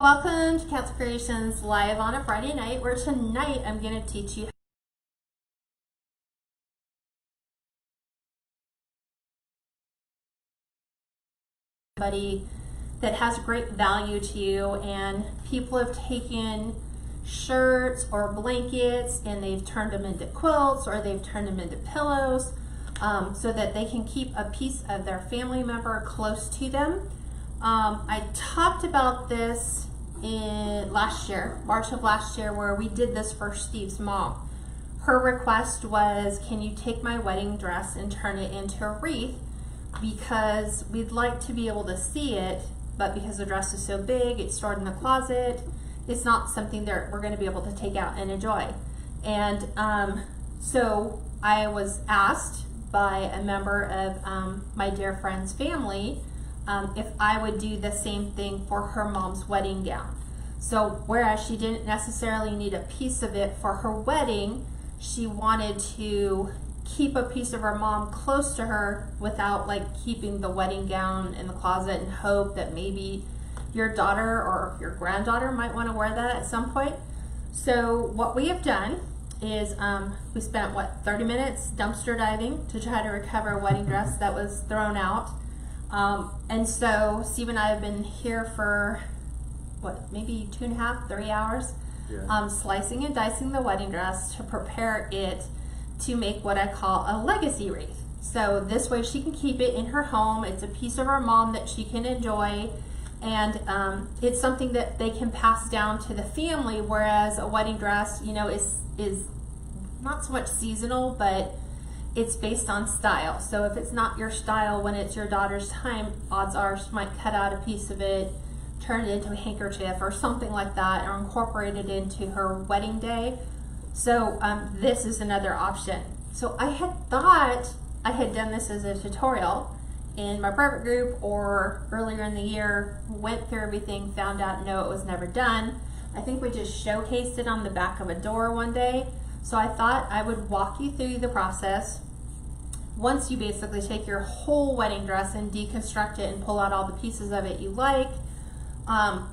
Welcome to Kats Creations live on a Friday night, where tonight I'm going to teach you somebody that has great value to you, and people have taken shirts or blankets and they've turned them into quilts or they've turned them into pillows, so that they can keep a piece of their family member close to them. I talked about this in last year, March of last year, where we did this for Steve's mom. Her request was, can you take my wedding dress and turn it into a wreath, because we'd like to be able to see it, but because the dress is so big, it's stored in the closet, it's not something that we're going to be able to take out and enjoy. And so I was asked by a member of my dear friend's family if I would do the same thing for her mom's wedding gown. So whereas she didn't necessarily need a piece of it for her wedding, she wanted to keep a piece of her mom close to her without like keeping the wedding gown in the closet, and hope that maybe your daughter or your granddaughter might want to wear that at some point. So what we have done is we spent, what, 30 minutes dumpster diving to try to recover a wedding dress that was thrown out. And so Steve and I have been here for, what, maybe 2.5, 3 hours, Yeah. Slicing and dicing the wedding dress to prepare it to make what I call a legacy wreath. So this way she can keep it in her home. It's a piece of her mom that she can enjoy, and it's something that they can pass down to the family, whereas a wedding dress, you know, is not so much seasonal, but it's based on style. So if it's not your style when it's your daughter's time, odds are she might cut out a piece of it, turn it into a handkerchief or something like that, or incorporate it into her wedding day. So this is another option. So I had thought I had done this as a tutorial in my private group, or earlier in the year, went through everything, found out no, it was never done. I think we just showcased it on the back of a door one day. So I thought I would walk you through the process. Once you basically take your whole wedding dress and deconstruct it and pull out all the pieces of it you like,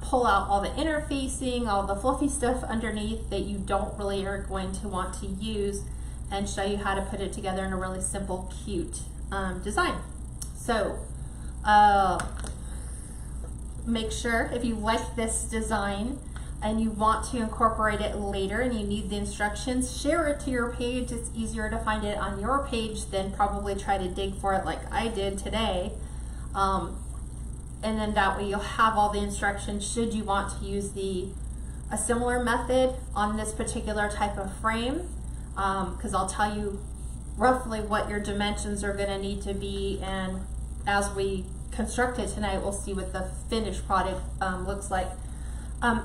pull out all the interfacing, all the fluffy stuff underneath that you don't really are going to want to use, and show you how to put it together in a really simple, cute design. So make sure, if you like this design and you want to incorporate it later and you need the instructions, share it to your page. It's easier to find it on your page than probably try to dig for it like I did today. And then that way you'll have all the instructions should you want to use a similar method on this particular type of frame, because I'll tell you roughly what your dimensions are going to need to be, and as we construct it tonight, we'll see what the finished product looks like.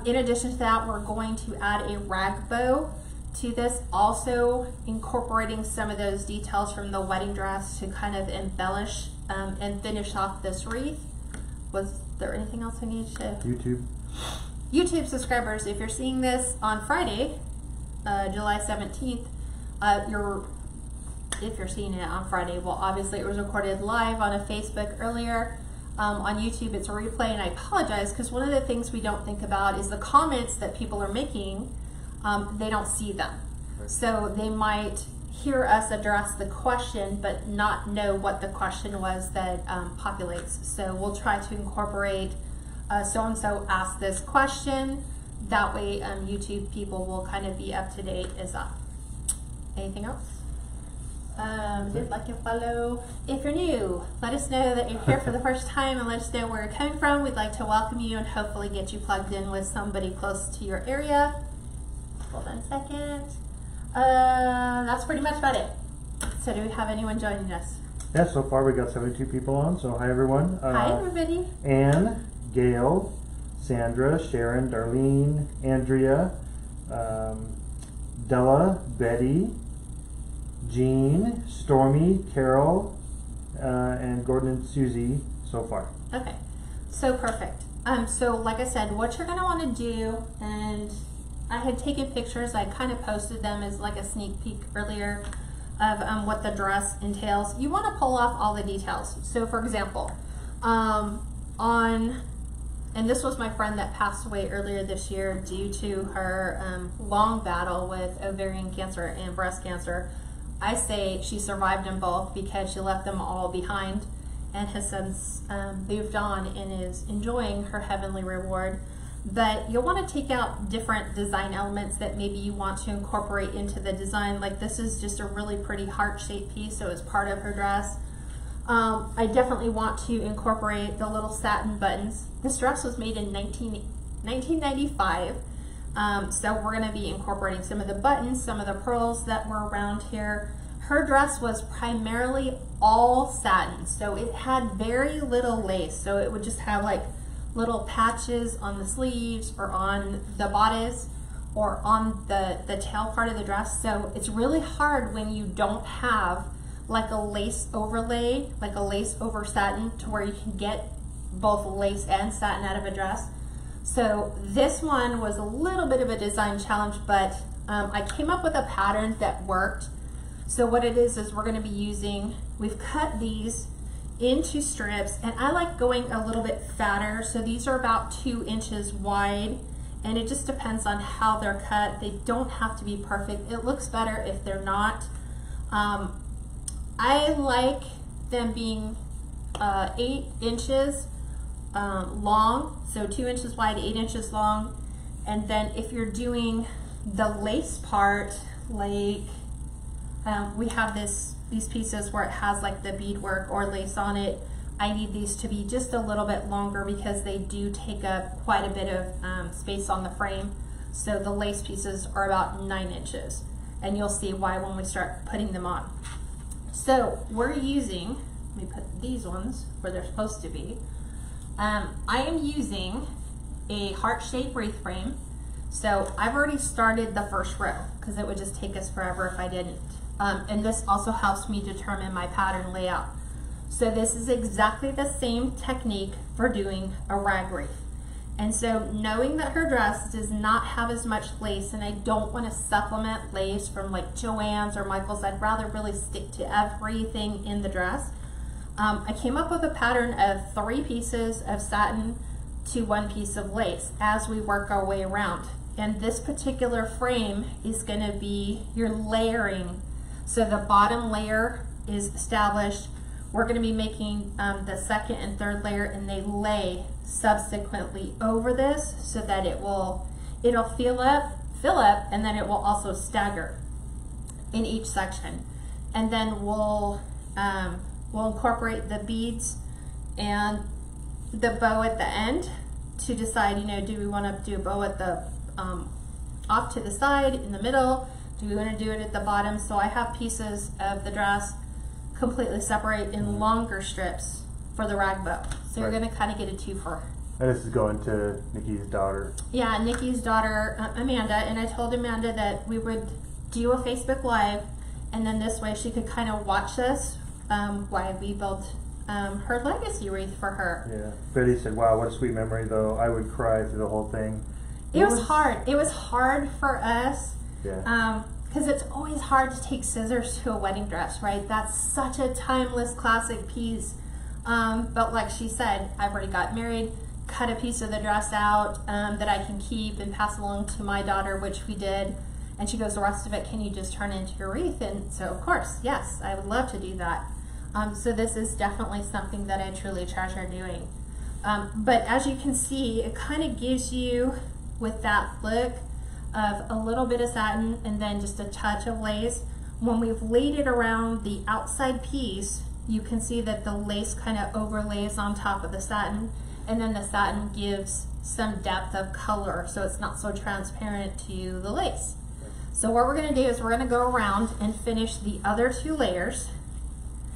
In addition to that, we're going to add a rag bow to this, also incorporating some of those details from the wedding dress to kind of embellish and finish off this wreath. Was there anything else I needed to? YouTube subscribers, if you're seeing this on Friday, July 17th, if you're seeing it on Friday, well, obviously it was recorded live on a Facebook earlier. On YouTube, it's a replay, and I apologize because one of the things we don't think about is the comments that people are making. They don't see them. So they might hear us address the question but not know what the question was that populates. So we'll try to incorporate so-and-so asked this question. That way YouTube people will kind of be up to date as well. Anything else? Hit like and follow. If you're new, let us know that you're here for the first time, and let us know where you're coming from. We'd like to welcome you and hopefully get you plugged in with somebody close to your area. Hold on a second. That's pretty much about it. So do we have anyone joining us? Yeah, so far we got 72 people on, so hi everyone. Hi everybody. Anne, Gail, Sandra, Sharon, Darlene, Andrea, Della, Betty, Jean, Stormy, Carol, and Gordon and Susie so far. Okay, so perfect. So like I said, what you're gonna want to do, and I had taken pictures, I kind of posted them as like a sneak peek earlier of what the dress entails. You want to pull off all the details. So for example, on and this was my friend that passed away earlier this year due to her long battle with ovarian cancer and breast cancer. I say she survived them both because she left them all behind and has since moved on and is enjoying her heavenly reward. But you'll want to take out different design elements that maybe you want to incorporate into the design. Like this is just a really pretty heart-shaped piece, so it's part of her dress. I definitely want to incorporate the little satin buttons. This dress was made in 1995, so we're going to be incorporating some of the buttons, some of the pearls that were around here. Her dress was primarily all satin, so it had very little lace, so it would just have like little patches on the sleeves or on the bodice or on the tail part of the dress. So it's really hard when you don't have like a lace overlay, like a lace over satin, to where you can get both lace and satin out of a dress. So this one was a little bit of a design challenge, but I came up with a pattern that worked. So what it is we're going to be using, we've cut these into strips, and I like going a little bit fatter. So these are about 2 inches wide, and it just depends on how they're cut. They don't have to be perfect. It looks better if they're not. I like them being 8 inches long, so 2 inches wide, 8 inches long. And then if you're doing the lace part, like we have these pieces where it has like the beadwork or lace on it, I need these to be just a little bit longer because they do take up quite a bit of space on the frame. So the lace pieces are about 9 inches, and you'll see why when we start putting them on. So we're using, let me put these ones where they're supposed to be. I am using a heart-shaped wreath frame. So I've already started the first row because it would just take us forever if I didn't. And this also helps me determine my pattern layout. So this is exactly the same technique for doing a rag wreath. And so knowing that her dress does not have as much lace, and I don't want to supplement lace from like Joann's or Michael's, I'd rather really stick to everything in the dress. I came up with a pattern of 3 pieces of satin to 1 piece of lace as we work our way around. And this particular frame is going to be your layering. So the bottom layer is established. We're going to be making the second and third layer, and they lay subsequently over this so that it'll fill up, and then it will also stagger in each section. And then we'll incorporate the beads and the bow at the end to decide, you know, do we want to do a bow at the off to the side, in the middle? Do we want to do it at the bottom? So I have pieces of the dress completely separate in longer strips for the rag bow. So you're going to kind of get a twofer. And this is going to Nikki's daughter. Yeah, Nikki's daughter, Amanda, and I told Amanda that we would do a Facebook Live, and then this way she could kind of watch us while we built her legacy wreath for her. Yeah. Betty said, wow, what a sweet memory, though. I would cry through the whole thing. It was hard. It was hard for us. Yeah. Because it's always hard to take scissors to a wedding dress, right? That's such a timeless classic piece. But like she said, I've already got married, cut a piece of the dress out that I can keep and pass along to my daughter, which we did. And she goes, the rest of it, can you just turn into your wreath? And so, of course, yes, I would love to do that. So this is definitely something that I truly treasure doing. But as you can see, it kind of gives you, with that look of a little bit of satin and then just a touch of lace. When we've laid it around the outside piece, you can see that the lace kind of overlays on top of the satin, and then the satin gives some depth of color, so it's not so transparent to the lace. So what we're going to do is we're going to go around and finish the other 2 layers.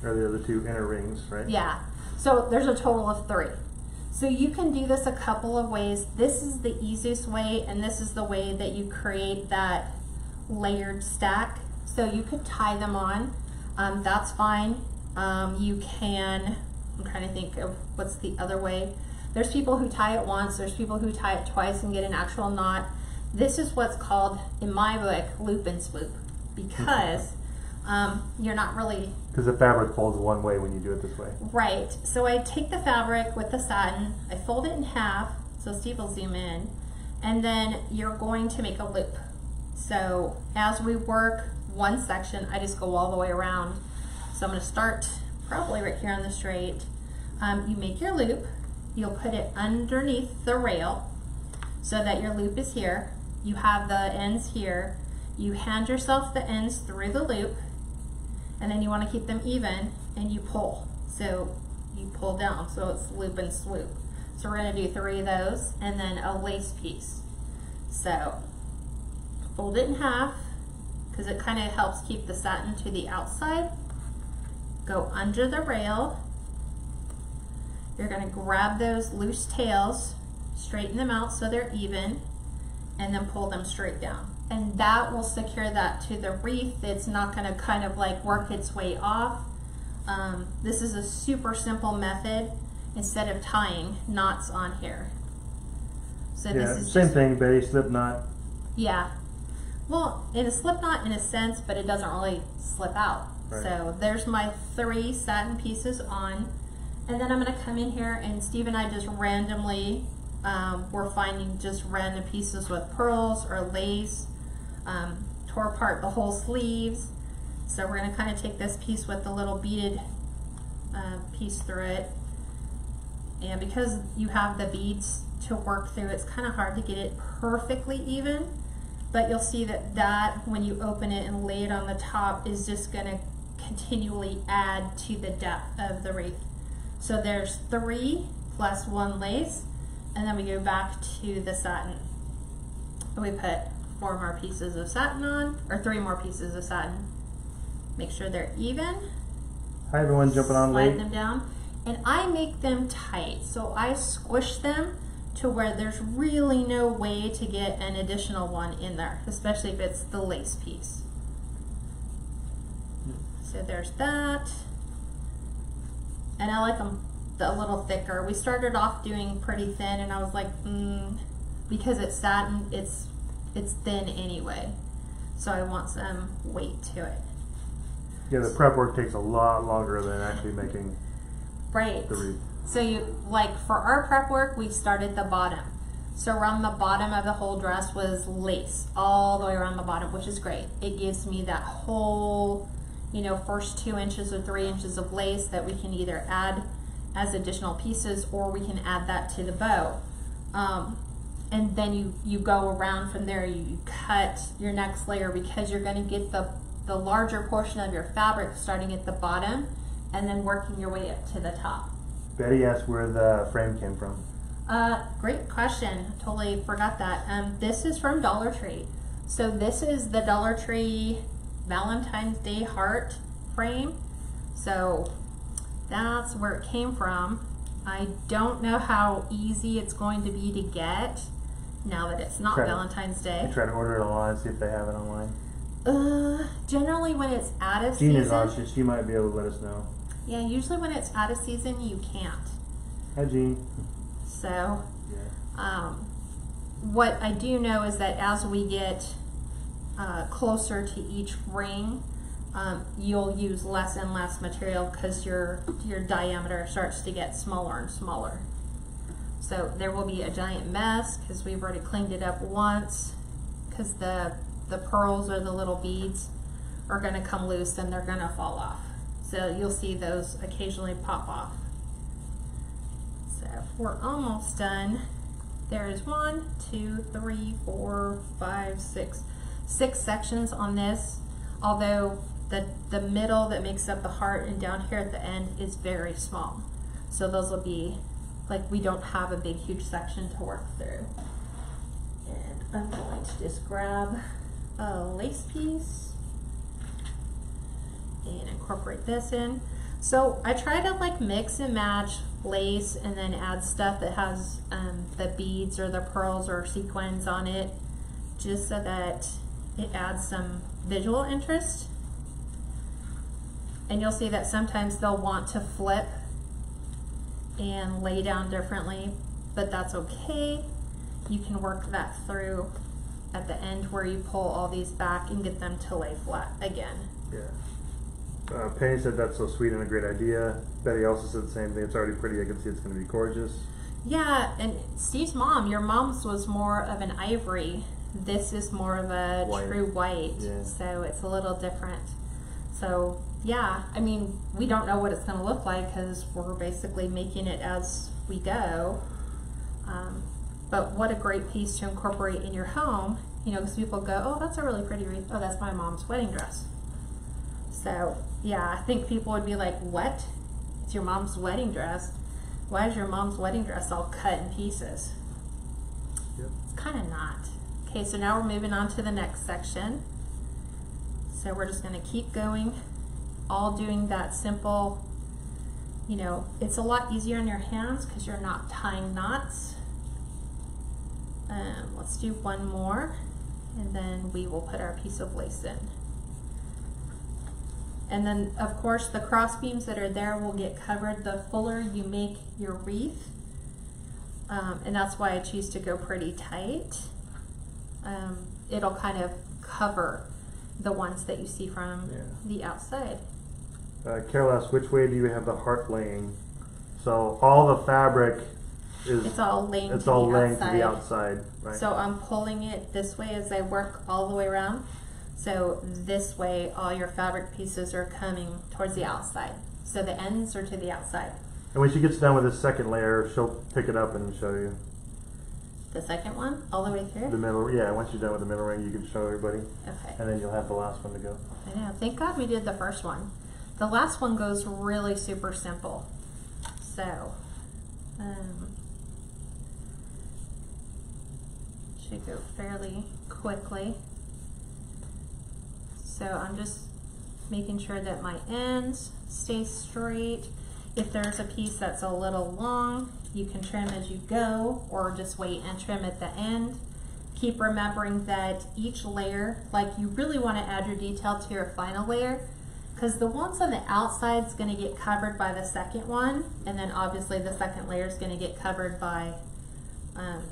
Or the other 2 inner rings, right? Yeah. So there's a total of 3. So you can do this a couple of ways. This is the easiest way, and this is the way that you create that layered stack. So you could tie them on. That's fine. You can, I'm trying to think of what's the other way. There's people who tie it once, there's people who tie it twice and get an actual knot. This is what's called, in my book, loop and swoop, because you're not really... Because the fabric folds one way when you do it this way. Right. So I take the fabric with the satin, I fold it in half, So Steve will zoom in. And then you're going to make a loop. So as we work one section, I just go all the way around. So I'm going to start probably right here on the straight. You make your loop. You'll put it underneath the rail so that your loop is here. You have the ends here. You hand yourself the ends through the loop, and then you want to keep them even, and you pull. So you pull down, so it's loop and swoop. So we're going to do 3 of those, and then a lace piece. So fold it in half, because it kind of helps keep the satin to the outside. Go under the rail. You're going to grab those loose tails, straighten them out so they're even, and then pull them straight down. And that will secure that to the wreath. It's not going to kind of like work its way off. This is a super simple method instead of tying knots on here. So Yeah, this is same just, thing, Betty, slip knot. yeah. Well, in a slip knot in a sense, but it doesn't really slip out. Right. So there's my 3 satin pieces on. And then I'm going to come in here, and Steve and I just randomly, we're finding just random pieces with pearls or lace, tore apart the whole sleeves. So we're going to kind of take this piece with the little beaded piece through it. And because you have the beads to work through, it's kind of hard to get it perfectly even. But you'll see that when you open it and lay it on the top is just going to continually add to the depth of the wreath. So there's 3 plus 1 lace, and then we go back to the satin. We put 4 more pieces of satin on, or 3 more pieces of satin. Make sure they're even. Hi everyone, jumping on Slide late. them down, and I make them tight. So I squish them to where there's really no way to get an additional one in there, especially if it's the lace piece. So there's that. And I like them a little thicker. We started off doing pretty thin, and I was like, because it's satin, it's thin anyway. So I want some weight to it. Yeah, the prep work takes a lot longer than actually making Right. the wreath. So you, like for our prep work, we started the bottom. So around the bottom of the whole dress was lace all the way around the bottom, which is great. It gives me that whole, first 2 inches or 3 inches of lace that we can either add as additional pieces, or we can add that to the bow. And then you go around from there, you cut your next layer, because you're going to get the larger portion of your fabric starting at the bottom and then working your way up to the top. Betty asked where the frame came from. Great question. Totally forgot that. This is from Dollar Tree. So this is the Dollar Tree Valentine's Day heart frame. So that's where it came from. I don't know how easy it's going to be to get now that it's not Valentine's Day. I try to order it online, see if they have it online. Generally when it's out of Jean season. is on, so she might be able to let us know. Yeah, usually when it's out of season, you can't. Hi, Jean. So, Yeah. what I do know is that as we get closer to each ring, you'll use less and less material because your diameter starts to get smaller and smaller. So there will be a giant mess because we've already cleaned it up once, because the pearls or the little beads are going to come loose and they're going to fall off. So you'll see those occasionally pop off. So we're almost done. There's 1, 2, 3, 4, 5, 6 sections on this, although the middle that makes up the heart and down here at the end is very small. So those will be, like, we don't have a big huge section to work through. And I'm going to just grab a lace piece and incorporate this in. So I try to like mix and match lace and then add stuff that has the beads or the pearls or sequins on it, just so that it adds some visual interest. And you'll see that sometimes they'll want to flip and lay down differently, but that's okay. You can work that through at the end where you pull all these back and get them to lay flat again. Yeah. Penny said that's so sweet and a great idea. Betty also said the same thing. It's already pretty. I can see it's going to be gorgeous. Yeah, and Steve's mom, your mom's was more of an ivory. This is more of a White. true white, Yeah. so it's a little different. So yeah, I mean, we don't know what it's going to look like because we're basically making it as we go. But what a great piece to incorporate in your home, you know, because people go, oh, that's a really pretty wreath. Oh, that's my mom's wedding dress. So yeah, I think people would be like, what? It's your mom's wedding dress? Why is your mom's wedding dress all cut in pieces? Yep. It's kind of not. Okay, so now we're moving on to the next section. So we're just going to keep going, all doing that simple, you know, it's a lot easier on your hands because you're not tying knots. Let's do one more, and then we will put our piece of lace in. And then, of course, the cross beams that are there will get covered the fuller you make your wreath. And that's why I choose to go pretty tight. It'll kind of cover the ones that you see from the outside. Carol asks, which way do you have the heart laying? So all the fabric is It's all laying it's to all the laying outside. to the outside, right? So I'm pulling it this way as I work all the way around. So this way, all your fabric pieces are coming towards the outside. So the ends are to the outside. And when she gets done with the second layer, she'll pick it up and show you. The second one, all the way The through? middle, yeah, once you're done with the middle ring, you can show everybody. Okay. And then you'll have the last one to go. I know. Thank God we did the first one. The last one goes really super simple. So, should go fairly quickly. So I'm just making sure that my ends stay straight. If there's a piece that's a little long, you can trim as you go, or just wait and trim at the end. Keep remembering that each layer, like you really want to add your detail to your final layer, because the ones on the outside is going to get covered by the second one, and then obviously the second layer is going to get covered by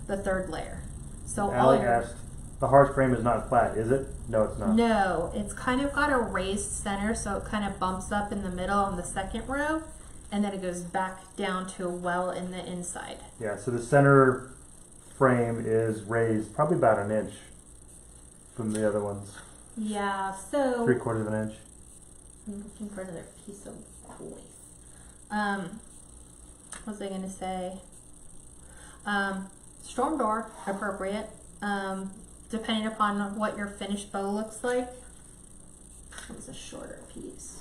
the third layer. So all Alec your, asked, the heart frame is not flat, is it? No, it's not. no, it's kind of got a raised center, so it kind of bumps up in the middle on the second row, and then it goes back down to a well in the inside. Yeah, so the center frame is raised probably about an inch from the other ones. Yeah, so 3/4 of an inch. I'm looking for another piece of lace. What was I going to say? Storm door, appropriate. Depending upon what your finished bow looks like. It's a shorter piece.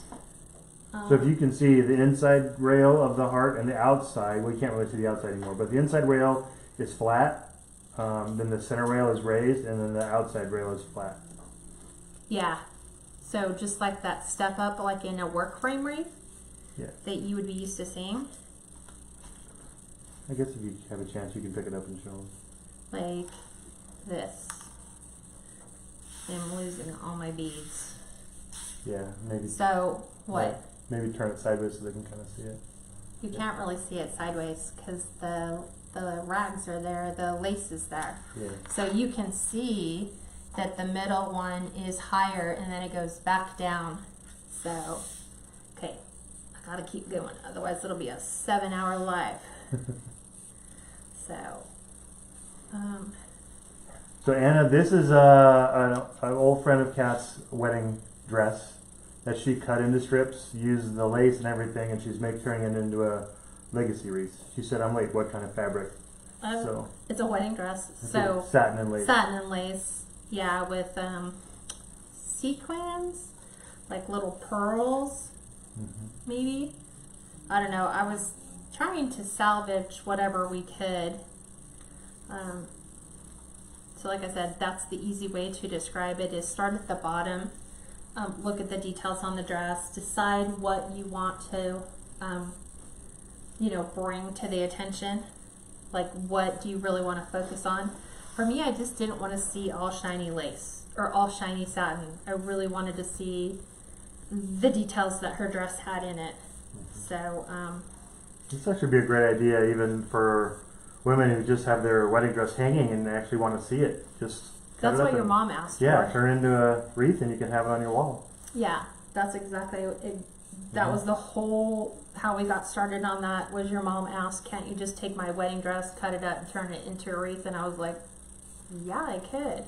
So if you can see the inside rail of the heart and the outside, well, you can't really see the outside anymore, but the inside rail is flat, then the center rail is raised, and then the outside rail is flat. Yeah. So just like that step up, like in a work frame wreath that you would be used to seeing. I guess if you have a chance, you can pick it up and show them. Like this. I'm losing all my beads. Yeah, maybe. So what? Maybe turn it sideways so they can kind of see it. You can't really see it sideways because the rags are there, the lace is there. Yeah. So you can see that the middle one is higher and then it goes back down. So, okay, I gotta keep going, otherwise it'll be a 7-hour live. So, So Anna, this is an old friend of Kat's wedding dress that she cut into strips, used the lace and everything, and she's turning it into a legacy wreath. She said, "I'm like, what kind of fabric?" So it's a wedding dress. it's So satin and lace. satin and lace, yeah, with sequins, like little pearls, maybe. I don't know. I was trying to salvage whatever we could. So like I said, that's the easy way to describe it, is start at the bottom, look at the details on the dress, decide what you want to, bring to the attention. Like, what do you really want to focus on? For me, I just didn't want to see all shiny lace or all shiny satin. I really wanted to see the details that her dress had in it. So, This actually be a great idea, even for women who just have their wedding dress hanging and actually want to see it. Just cut that's it up what your and- mom asked Yeah, for. turn it into a wreath and you can have it on your wall. Yeah, that's exactly that was the whole, how we got started on that, was your mom asked, can't you just take my wedding dress, cut it up, and turn it into a wreath? And I was like, yeah, I could.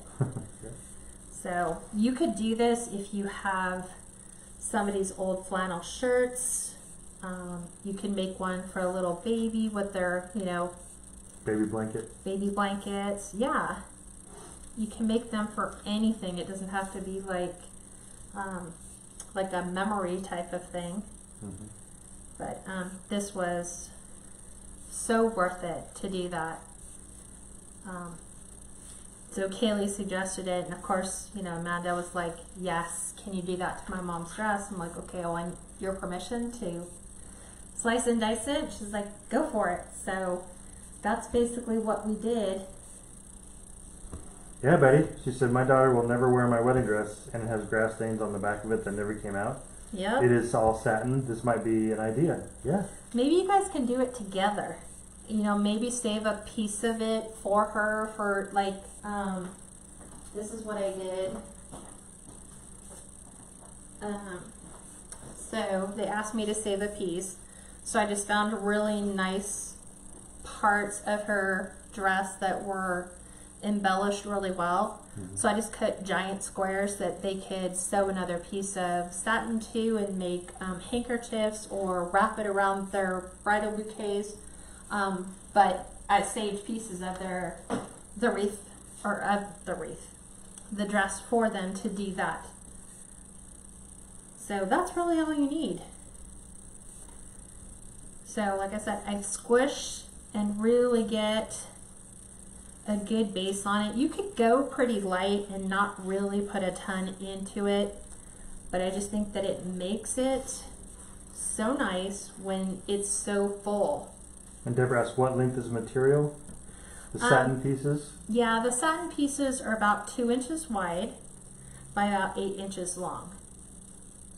So you could do this if you have somebody's old flannel shirts. You can make one for a little baby with their, you know, Baby blanket. baby blankets. Yeah, you can make them for anything. It doesn't have to be like a memory type of thing. Mm-hmm. But this was so worth it to do that. So Kaylee suggested it, and of course, you know, Amanda was like, yes, can you do that to my mom's dress? I'm like, okay, well, I need your permission to slice and dice it. She's like, go for it. So that's basically what we did. Yeah, Betty. She said, my daughter will never wear my wedding dress, and it has grass stains on the back of it that never came out. Yep. It is all satin. This might be an idea. Yeah. Maybe you guys can do it together. You know, maybe save a piece of it for her for like, this is what I did. So they asked me to save a piece. So I just found really nice parts of her dress that were embellished really well. Mm-hmm. So I just cut giant squares that they could sew another piece of satin to and make handkerchiefs or wrap it around their bridal bouquets. But I saved pieces of the dress for them to do that. So that's really all you need. So like I said, I squish and really get a good base on it. You could go pretty light and not really put a ton into it, but I just think that it makes it so nice when it's so full. And Deborah asked, what length is material? The satin pieces? Yeah, the satin pieces are about 2 inches wide by about 8 inches long.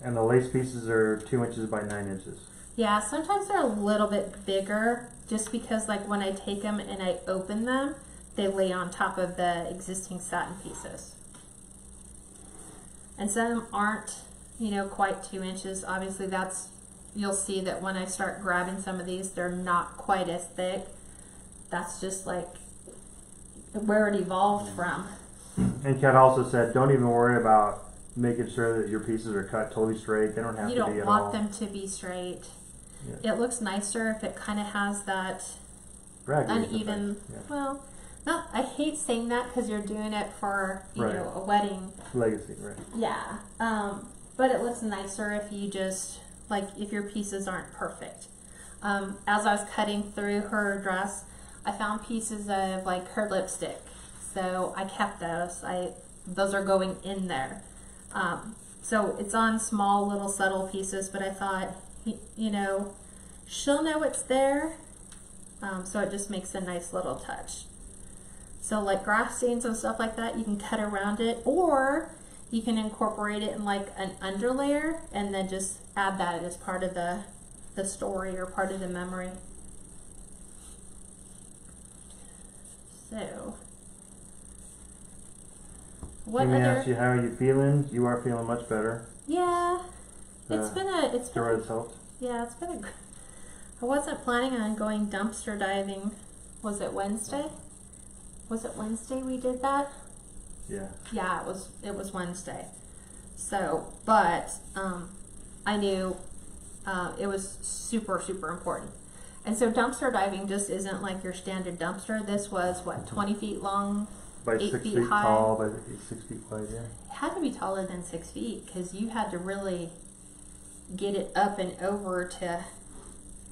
And the lace pieces are 2 inches by 9 inches. Yeah, sometimes they're a little bit bigger just because like when I take them and I open them, they lay on top of the existing satin pieces. And some aren't, you know, quite 2 inches. Obviously that's, you'll see that when I start grabbing some of these, they're not quite as thick. That's just like where it evolved from. And Kat also said, don't even worry about making sure that your pieces are cut totally straight. They don't have You to don't be at want all. them to be straight. Yeah. It looks nicer if it kind of has that Raggedy uneven, effect. Yeah. well, not, I hate saying that because you're doing it for, you Right. know, a wedding. Legacy, right. Yeah. But it looks nicer if you just, like, if your pieces aren't perfect. As I was cutting through her dress, I found pieces of, like, her lipstick. So I kept those. Those are going in there. So it's on small little subtle pieces, but I thought, you know, she'll know it's there. So it just makes a nice little touch. So like grass stains and stuff like that, you can cut around it, or you can incorporate it in like an underlayer and then just add that as part of the story or part of the memory. So what Jimmy other? asked you, how are you feeling? You are feeling much better. Yeah, it's been Steroids helped. yeah, it's been a. I wasn't planning on going dumpster diving. Was it Wednesday? Was it Wednesday we did that? Yeah. Yeah, it was Wednesday. So, but I knew it was super, super important. And so dumpster diving just isn't like your standard dumpster. This was what, 20 feet long, By 8 6 feet feet high. tall, by 6 feet wide, yeah. It had to be taller than 6 feet because you had to really get it up and over to,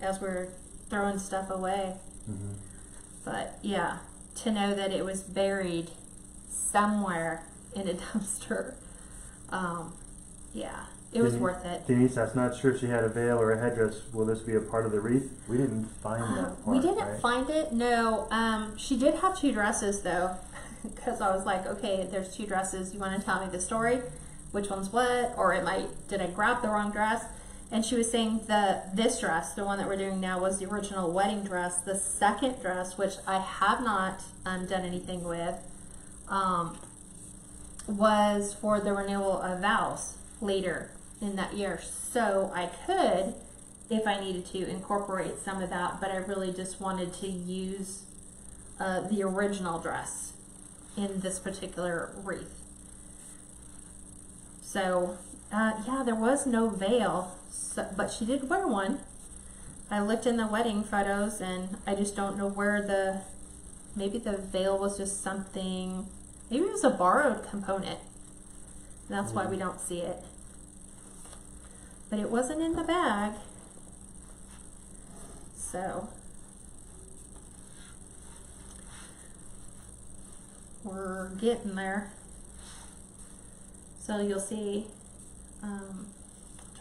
as we're throwing stuff away. Mm-hmm. But yeah, to know that it was buried somewhere in a dumpster, yeah, it was worth it. Denise, that's not sure if she had a veil or a headdress. Will this be a part of the wreath? We didn't find that part. We didn't right? find it, no. She did have 2 dresses though, because I was like, okay, there's 2 dresses. You want to tell me the story? Which one's what? Or did I grab the wrong dress? And she was saying this dress, the one that we're doing now, was the original wedding dress. The second dress, which I have not done anything with, was for the renewal of vows later in that year. So I could, if I needed to, incorporate some of that, but I really just wanted to use the original dress in this particular wreath. So yeah, there was no veil, so, but she did wear one. I looked in the wedding photos and I just don't know where maybe the veil was just something, maybe it was a borrowed component. That's why we don't see it. But it wasn't in the bag. So we're getting there. So you'll see,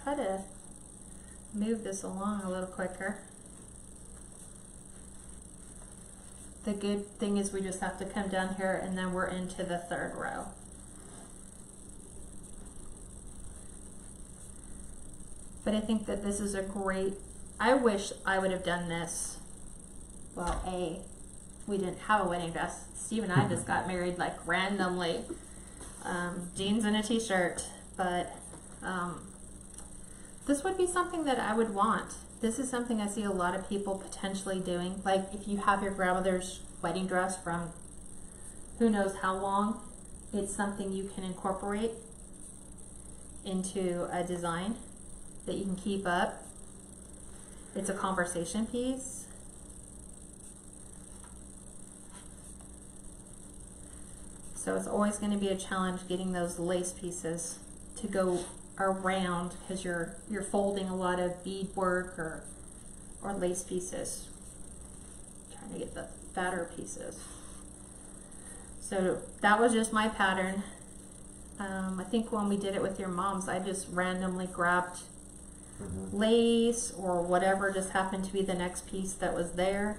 try to move this along a little quicker. The good thing is we just have to come down here and then we're into the third row. But I think that this is a great, I wish I would have done this. Well, we didn't have a wedding dress. Steve and I just got married like randomly. Jeans and a t-shirt, but this would be something that I would want. This is something I see a lot of people potentially doing. Like if you have your grandmother's wedding dress from who knows how long, it's something you can incorporate into a design that you can keep up. It's a conversation piece. So it's always going to be a challenge getting those lace pieces to go around because you're folding a lot of beadwork or lace pieces. Trying to get the fatter pieces. So that was just my pattern. I think when we did it with your mom's, I just randomly grabbed lace or whatever just happened to be the next piece that was there.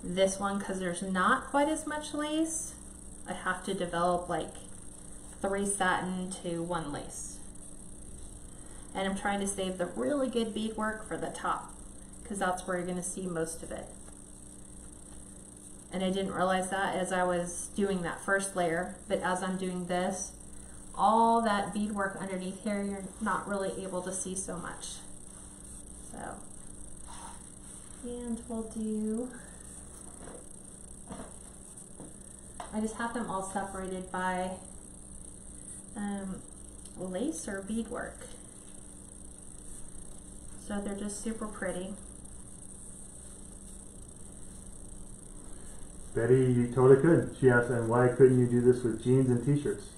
This one, because there's not quite as much lace, I have to develop like 3 satin to 1 lace. And I'm trying to save the really good beadwork for the top because that's where you're going to see most of it. And I didn't realize that as I was doing that first layer, but as I'm doing this, all that beadwork underneath here, you're not really able to see so much. So, and we'll do, I just have them all separated by lace or beadwork. So they're just super pretty. Betty, you totally could. She asked, and why couldn't you do this with jeans and t-shirts?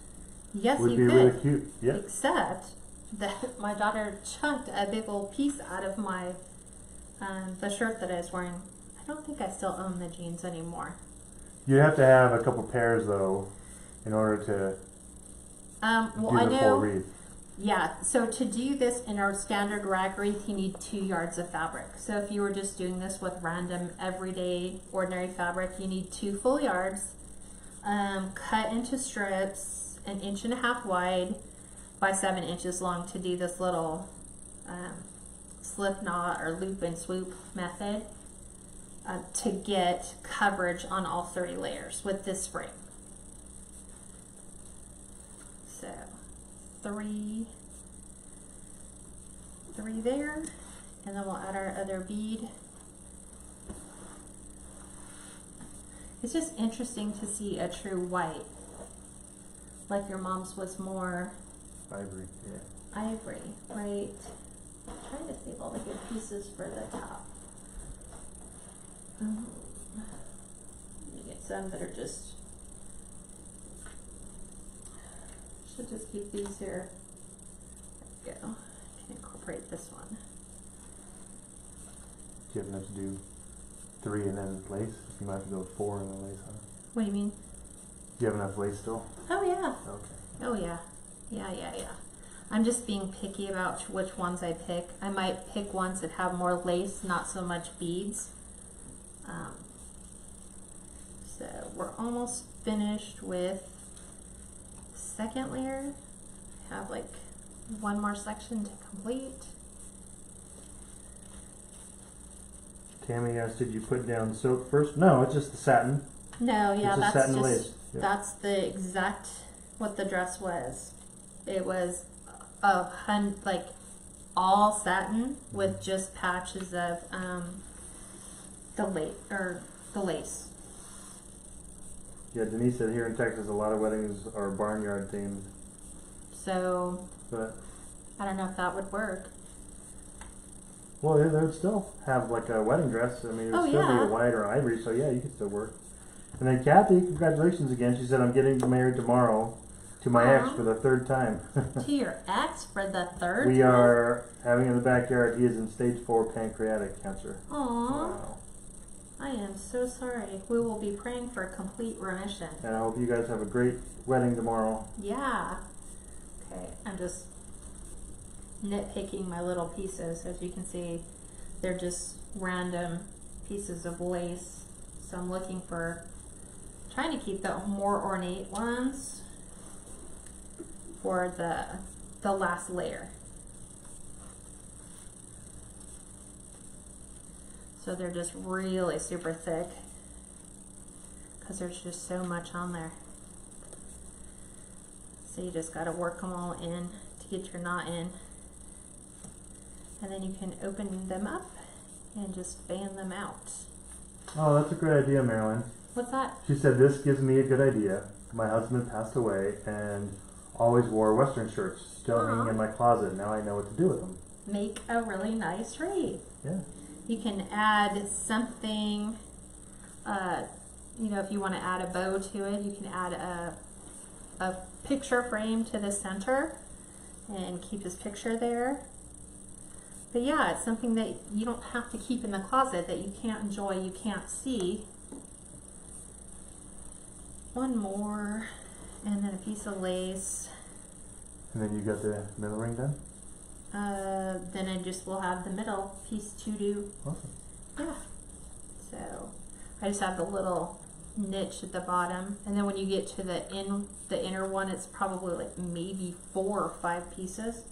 Yes, would you be could. really cute. Yeah. Except that my daughter chunked a big old piece out of my the shirt that I was wearing. I don't think I still own the jeans anymore. You have to have a couple pairs though, in order to well, do I the know. full wreath. Yeah. So to do this in our standard rag wreath, you need 2 yards of fabric. So if you were just doing this with random, everyday, ordinary fabric, you need 2 full yards, cut into strips. 1.5 inches wide by 7 inches long to do this little slip knot or loop and swoop method to get coverage on all 30 layers with this spring. So 3 there, and then we'll add our other bead. It's just interesting to see a true white. Like your mom's was more Ivory, yeah. ivory, right? I'm trying to save all the good pieces for the top. Let me get some that are just, should just keep these here. There we go. I can incorporate this one. Do you have enough to do 3 and then lace? You might have to go 4 and then lace, huh? What do you mean? Do you have enough lace still? Oh yeah. Okay. Oh yeah. Yeah. I'm just being picky about which ones I pick. I might pick ones that have more lace, not so much beads. So we're almost finished with the second layer. I have like 1 more section to complete. Tammy asked, did you put down silk first? No, it's just the satin. No, yeah, It's that's satin just lace. Yeah. that's the exact what the dress was. It was of like all satin with just patches of the lace. Yeah, Denise said here in Texas a lot of weddings are barnyard themed. So But I don't know if that would work. well, they would still have like a wedding dress. I mean, it would Oh, still yeah. be white or ivory, so yeah, you could still work. And then Kathy, congratulations again. She said, I'm getting married tomorrow to my ex Aw. for the 3rd time. To your ex for the 3rd We time? are having in the backyard. He is in stage 4 pancreatic cancer. Aw. Wow. I am so sorry. We will be praying for complete remission. And I hope you guys have a great wedding tomorrow. Yeah. Okay, I'm just nitpicking my little pieces. As you can see, they're just random pieces of lace. So I'm looking for, trying to keep the more ornate ones for the last layer. So they're just really super thick because there's just so much on there. So you just got to work them all in to get your knot in. And then you can open them up and just fan them out. Oh, that's a great idea, Marilyn. What's that? She said, this gives me a good idea. My husband passed away and always wore Western shirts, still hanging in my closet. Now I know what to do with them. Make a really nice wreath. Yeah. You can add something, you know, if you want to add a bow to it, you can add a picture frame to the center and keep his picture there. But yeah, it's something that you don't have to keep in the closet, that you can't enjoy, you can't see. One more, and then a piece of lace. And then you got the middle ring done? Then I just will have the middle piece to do. Awesome. Yeah. So I just have the little niche at the bottom, and then when you get to the inner one, it's probably like maybe 4 or 5 pieces.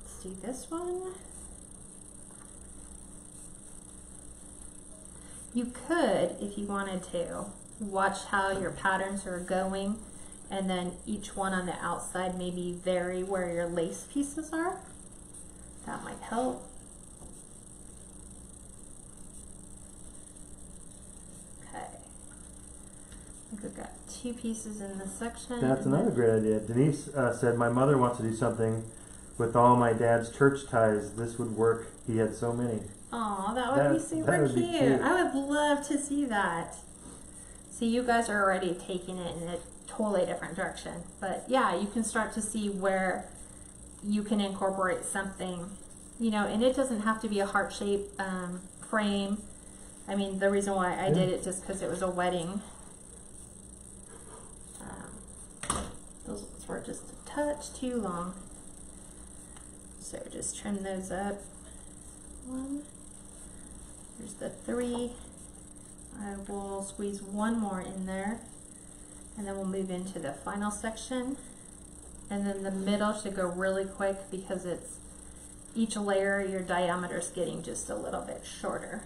Let's do this one. You could, if you wanted to, watch how your patterns are going, and then each one on the outside maybe vary where your lace pieces are. That might help. Okay. I think we've got 2 pieces in this section. That's another great idea. Denise said, my mother wants to do something with all my dad's church ties. This would work. He had so many. Aw, that would be super cute. I would love to see that. See, you guys are already taking it in a totally different direction. But yeah, you can start to see where you can incorporate something, you know, and it doesn't have to be a heart-shaped frame. I mean, the reason why I did it just because it was a wedding. Those ones were just a touch too long. So just trim those up. 1. Here's the 3. I will squeeze 1 more in there, and then we'll move into the final section. And then the middle should go really quick because it's each layer, your diameter is getting just a little bit shorter.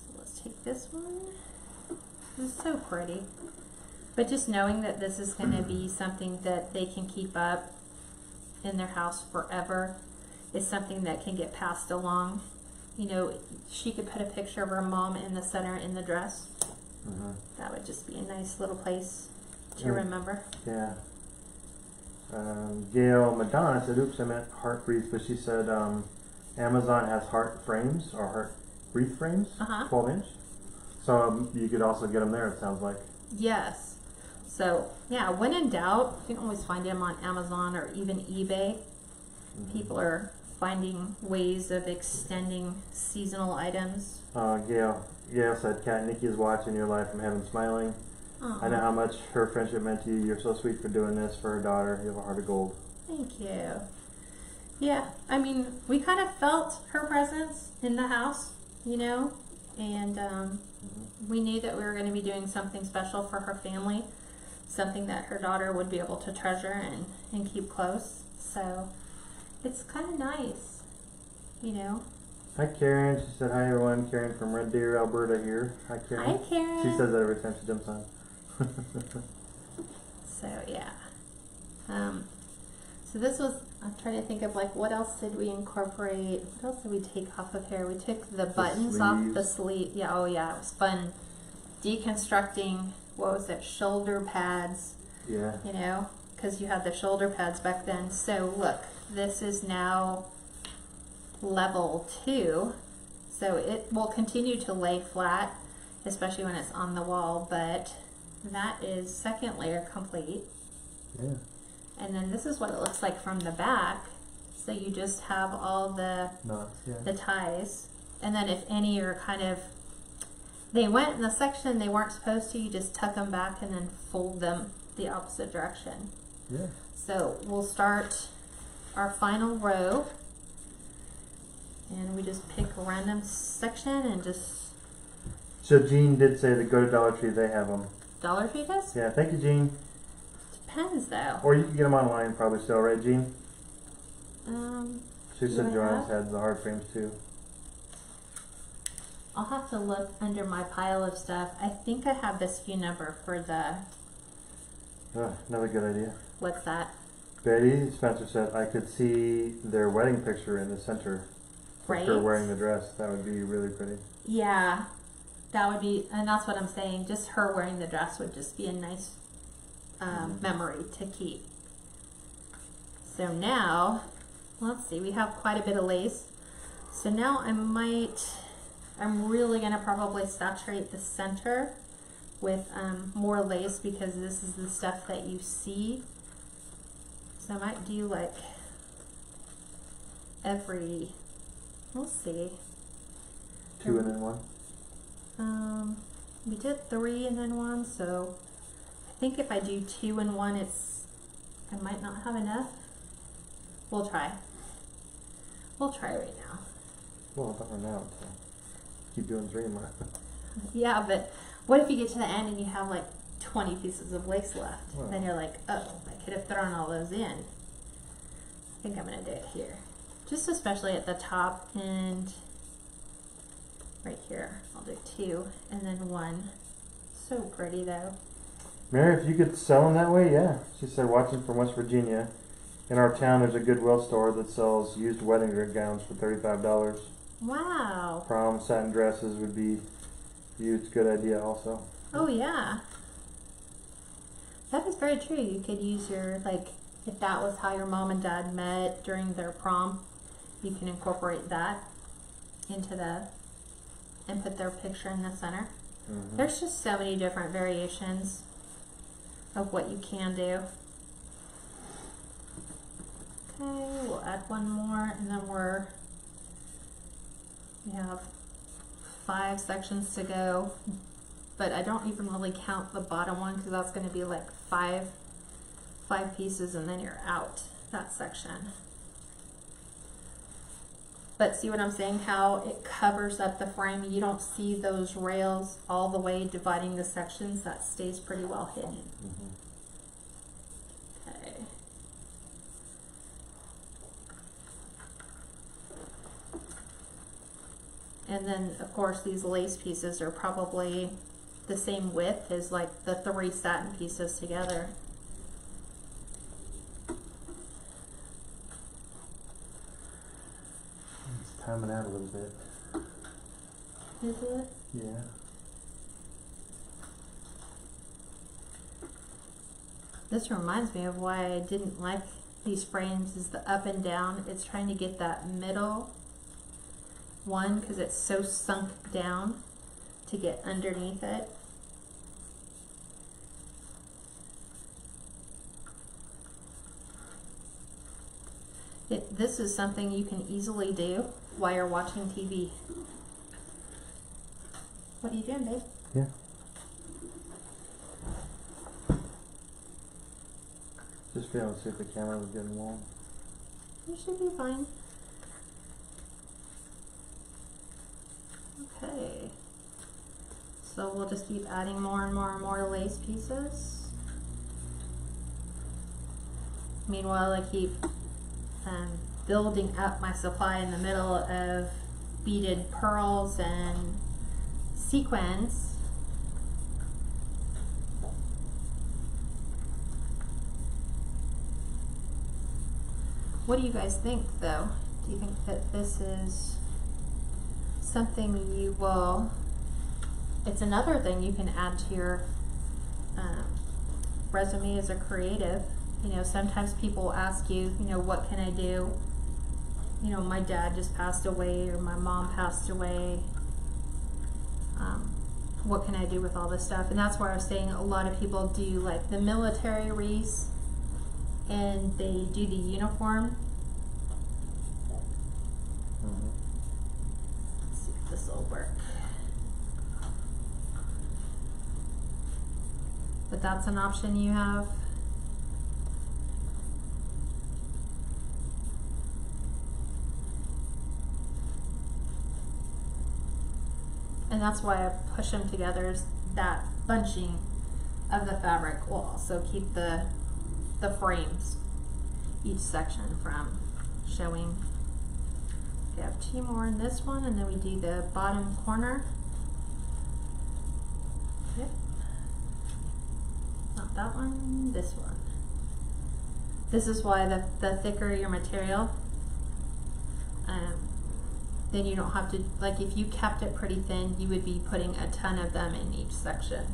So let's take this one. This is so pretty. But just knowing that this is going to be something that they can keep up in their house forever is something that can get passed along. You know, she could put a picture of her mom in the center in the dress. That would just be a nice little place to remember. Yeah. Gail Madonna said, oops, I meant heart wreath, but she said Amazon has heart frames or heart wreath frames, 12 inch. So you could also get them there, it sounds like. Yes. So yeah, when in doubt, you can always find them on Amazon or even eBay. People are finding ways of extending seasonal items. Gail said, Kat, Nikki is watching your life from heaven smiling. I know how much her friendship meant to you. You're so sweet for doing this for her daughter. You have a heart of gold. Thank you. Yeah, I mean, we kind of felt her presence in the house, you know, and we knew that we were going to be doing something special for her family, something that her daughter would be able to treasure and keep close. So it's kind of nice, you know. Hi, Karen. She said, hi, everyone. Karen from Red Deer, Alberta here. Hi, Karen. Hi, Karen. She says that every time she jumps on. So yeah. So this was, I'm trying to think of like what else did we incorporate? What else did we take off of here? We took the buttons off the sleeve. Yeah, oh yeah, it was fun deconstructing, what was it, shoulder pads. Yeah. You know, because you had the shoulder pads back then. So look, this is now level 2. So it will continue to lay flat, especially when it's on the wall, but that is second layer complete. Yeah. And then this is what it looks like from the back. So you just have all the Knots, yeah. the ties. And then if any are kind of, they went in the section they weren't supposed to, you just tuck them back and then fold them the opposite direction. Yeah. So we'll start our final row. And we just pick a random section and just... So Jean did say that go to Dollar Tree, they have them. Dollar Tree does? Yeah, thank you, Jean. Depends though. Or you can get them online probably still, right, Jean? She said I Joanna's have? had the hard frames too. I'll have to look under my pile of stuff. I think I have this SKU number for the... Another good idea. What's that? Betty Spencer said I could see their wedding picture in the center. Right. Her wearing the dress. That would be really pretty. Yeah, that would be, and that's what I'm saying. Just her wearing the dress would just be a nice memory to keep. So now, let's see, we have quite a bit of lace. So now I'm really gonna probably saturate the center with more lace because this is the stuff that you see. So I might do like every, we'll see. 2 and then 1. We did 3 and then 1, so I think if I do 2 and 1, I might not have enough. We'll try. We'll try right now. Well, not right now. So keep doing 3 more. Yeah, but what if you get to the end and you have like 20 pieces of lace left? Wow. Then you're like, oh, I could have thrown all those in. I think I'm gonna do it here. Just especially at the top and right here. I'll do 2 and then 1. So pretty though. Mary, if you could sell them that way, yeah. She said watching from West Virginia. In our town, there's a Goodwill store that sells used wedding gowns for $35. Wow. Prom satin dresses would be used. Good idea also. Oh yeah. That is very true. You could use your, like, if that was how your mom and dad met during their prom, you can incorporate that into and put their picture in the center. Mm-hmm. There's just so many different variations of what you can do. Okay, we'll add 1 more and then we have 5 sections to go, but I don't even really count the bottom one because that's going to be like 5 pieces and then you're out that section. But see what I'm saying, how it covers up the frame. You don't see those rails all the way dividing the sections. That stays pretty well hidden. Mm-hmm. Okay. And then of course these lace pieces are probably the same width as like the 3 satin pieces together. It's timing out a little bit. Is it? Yeah. This reminds me of why I didn't like these frames is the up and down. It's trying to get that middle one because it's so sunk down to get underneath it. This is something you can easily do while you're watching TV. What are you doing, babe? Yeah. Just feeling to see if the camera was getting warm. You should be fine. Okay. So we'll just keep adding more and more and more lace pieces. Meanwhile, I keep building up my supply in the middle of beaded pearls and sequins. What do you guys think, though? Do you think that this is something you will, it's another thing you can add to your resume as a creative. You know, sometimes people ask you, you know, what can I do? You know, my dad just passed away, or my mom passed away. What can I do with all this stuff? And that's why I was saying a lot of people do like the military wreaths, and they do the uniform. Let's see if this will work. But that's an option you have. And that's why I push them together, is that bunching of the fabric will also keep the frames, each section, from showing. We have 2 more in this one, and then we do the bottom corner. Yep. Not that one, this one. This is why the thicker your material, then you don't have to, like if you kept it pretty thin, you would be putting a ton of them in each section.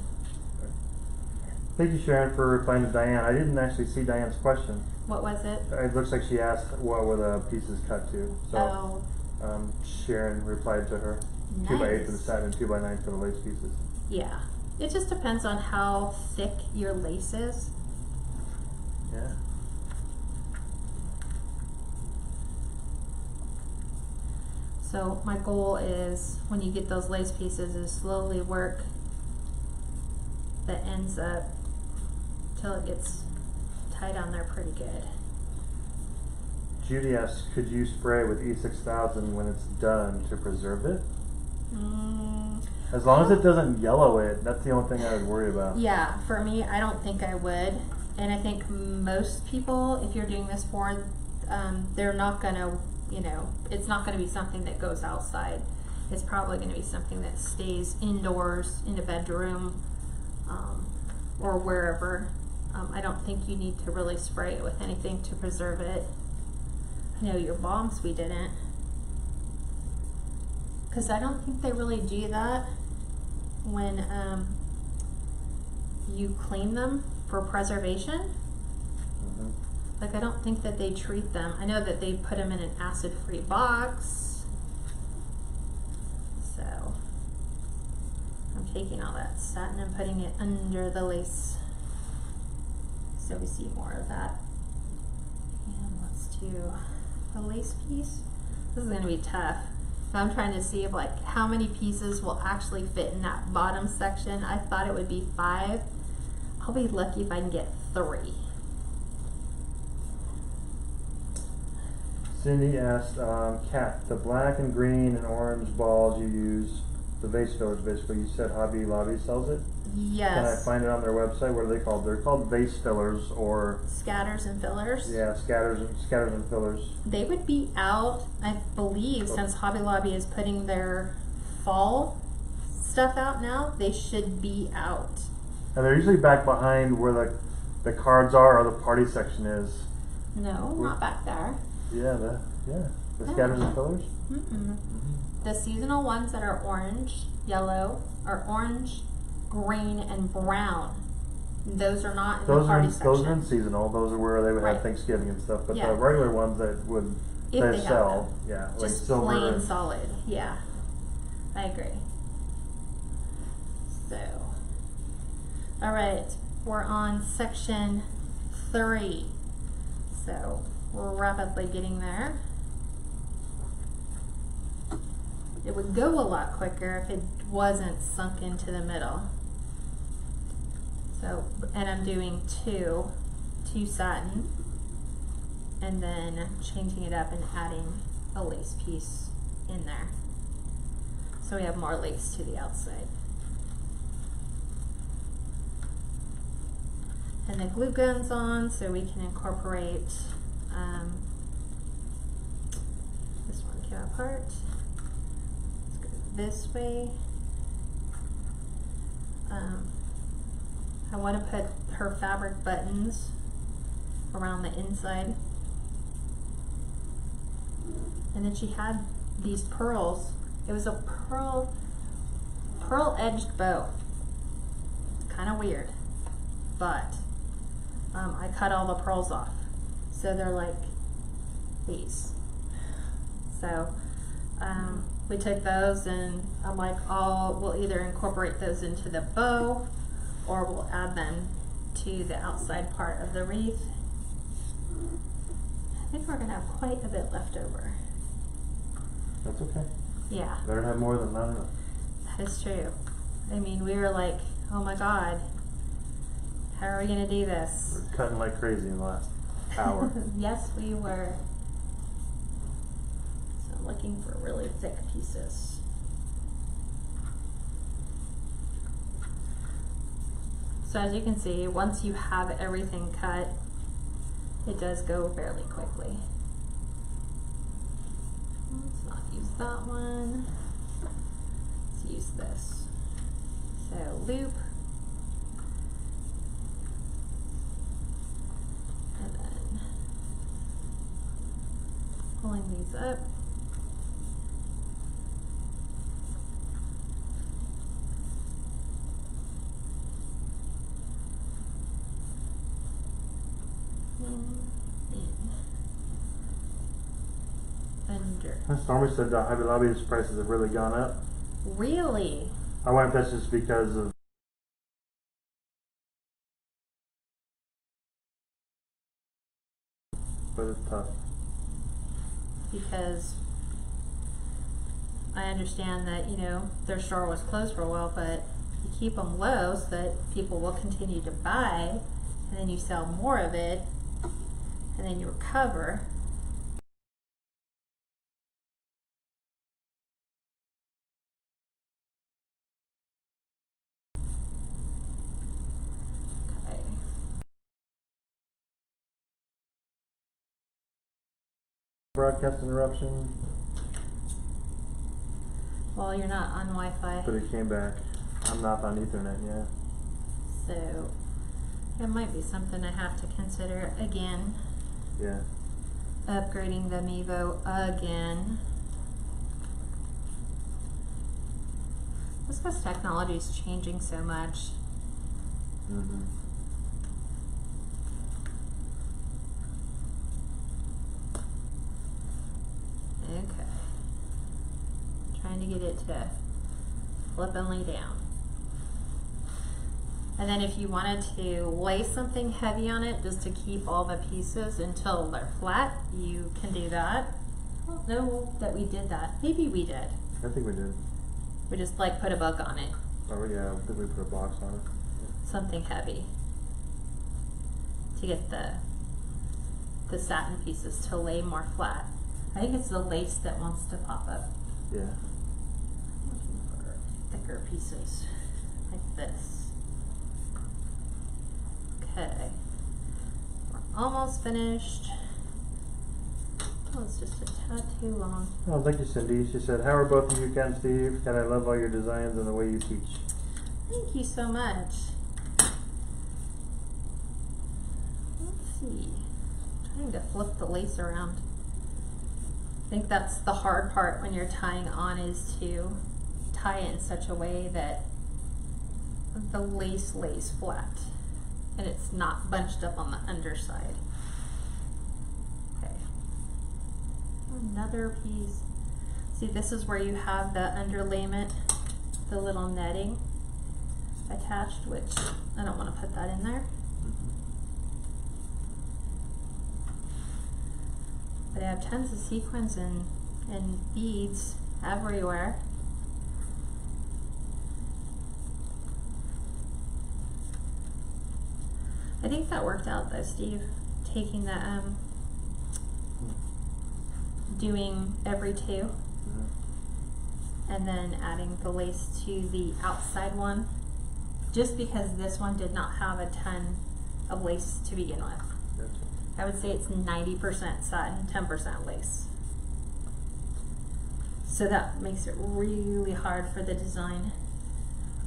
Thank you, Sharon, for replying to Diane. I didn't actually see Diane's question. What was it? It looks like she asked what were the pieces cut to. So Sharon replied to her. Nice. 2x8 for the satin and 2x9 for the lace pieces. Yeah. It just depends on how thick your lace is. Yeah. So my goal is, when you get those lace pieces, is slowly work the ends up till it gets tied on there pretty good. Judy asks, could you spray with E6000 when it's done to preserve it? As long as it doesn't yellow it, that's the only thing I would worry about. Yeah, for me, I don't think I would. And I think most people, if you're doing this for, they're not gonna, you know, it's not gonna be something that goes outside. It's probably gonna be something that stays indoors, in a bedroom, or wherever. I don't think you need to really spray it with anything to preserve it. I know your bombs we didn't, because I don't think they really do that when you clean them for preservation. Like, I don't think that they treat them. I know that they put them in an acid-free box. So I'm taking all that satin and putting it under the lace, so we see more of that. And let's do the lace piece. This is gonna be tough. I'm trying to see if, like, how many pieces will actually fit in that bottom section. I thought it would be 5. I'll be lucky if I can get 3. Cindy asked, Kat, the black and green and orange balls you use, the vase fillers basically, you said Hobby Lobby sells it? Yes. Can I find it on their website? What are they called? They're called vase fillers, or Scatters and fillers. yeah, scatters and fillers. They would be out, I believe, since Hobby Lobby is putting their fall stuff out now. They should be out. And they're usually back behind where the cards are, or the party section is. No, not back there. Yeah, the scatters and fillers. The seasonal ones that are orange, yellow, or orange, green, and brown. Those are not in the party section. Those are in seasonal. Those are where they would have Thanksgiving and stuff. But the regular ones that would sell, yeah, like just silver, plain solid. Yeah, I agree. So, all right, we're on section 3. So we're rapidly getting there. It would go a lot quicker if it wasn't sunk into the middle. So, and I'm doing two satin, and then changing it up and adding a lace piece in there. So we have more lace to the outside. And the glue gun's on, so we can incorporate, this one came apart. Let's go this way. I want to put her fabric buttons around the inside. And then she had these pearls. It was a pearl edged bow. Kind of weird, but I cut all the pearls off, so they're like these. So we took those, and I'm like, we'll either incorporate those into the bow, or we'll add them to the outside part of the wreath. I think we're gonna have quite a bit left over. That's okay. Yeah. Better to have more than not enough. That is true. I mean, we were like, oh my God, how are we gonna do this? We're cutting like crazy in the last hour. Yes, we were. So I'm looking for really thick pieces. So as you can see, once you have everything cut, it does go fairly quickly. Let's not use that one. Let's use this. So loop. And then pulling these up. Under. Stormy said that Hobby Lobby's prices have really gone up. Really? I wonder if that's just because of but it's tough. Because I understand that, you know, their store was closed for a while, but you keep them low so that people will continue to buy, and then you sell more of it, and then you recover. Okay. Broadcast interruption, Well, you're not on Wi-Fi, but it came back. I'm not on Ethernet yet. so it might be something I have to consider again. Yeah. Upgrading the Mevo again. Just because technology is changing so much. Mm-hmm. Okay. Trying to get it to flip and lay down. And then if you wanted to lay something heavy on it just to keep all the pieces until they're flat, you can do that. I don't know that we did that. Maybe we did. I think we did. We just like put a book on it. Oh yeah, I think we put a box on it. Something heavy. To get the satin pieces to lay more flat. I think it's the lace that wants to pop up. Yeah. Looking for thicker pieces like this. Okay, we're almost finished. Oh, it's just a tad too long. Oh, thank you, Cindy. She said, "How are both of you, Kat and Steve? Kat, I love all your designs and the way you teach." Thank you so much. Let's see. I'm trying to flip the lace around. I think that's the hard part when you're tying on, is to tie it in such a way that the lace lays flat and it's not bunched up on the underside. Okay. Another piece. See, this is where you have the underlayment, the little netting attached, which I don't want to put that in there. But I have tons of sequins and beads everywhere. I think that worked out though, Steve, taking the doing every two and then adding the lace to the outside one, just because this one did not have a ton of lace to begin with. Gotcha. I would say it's 90% satin, 10% lace. So that makes it really hard for the design.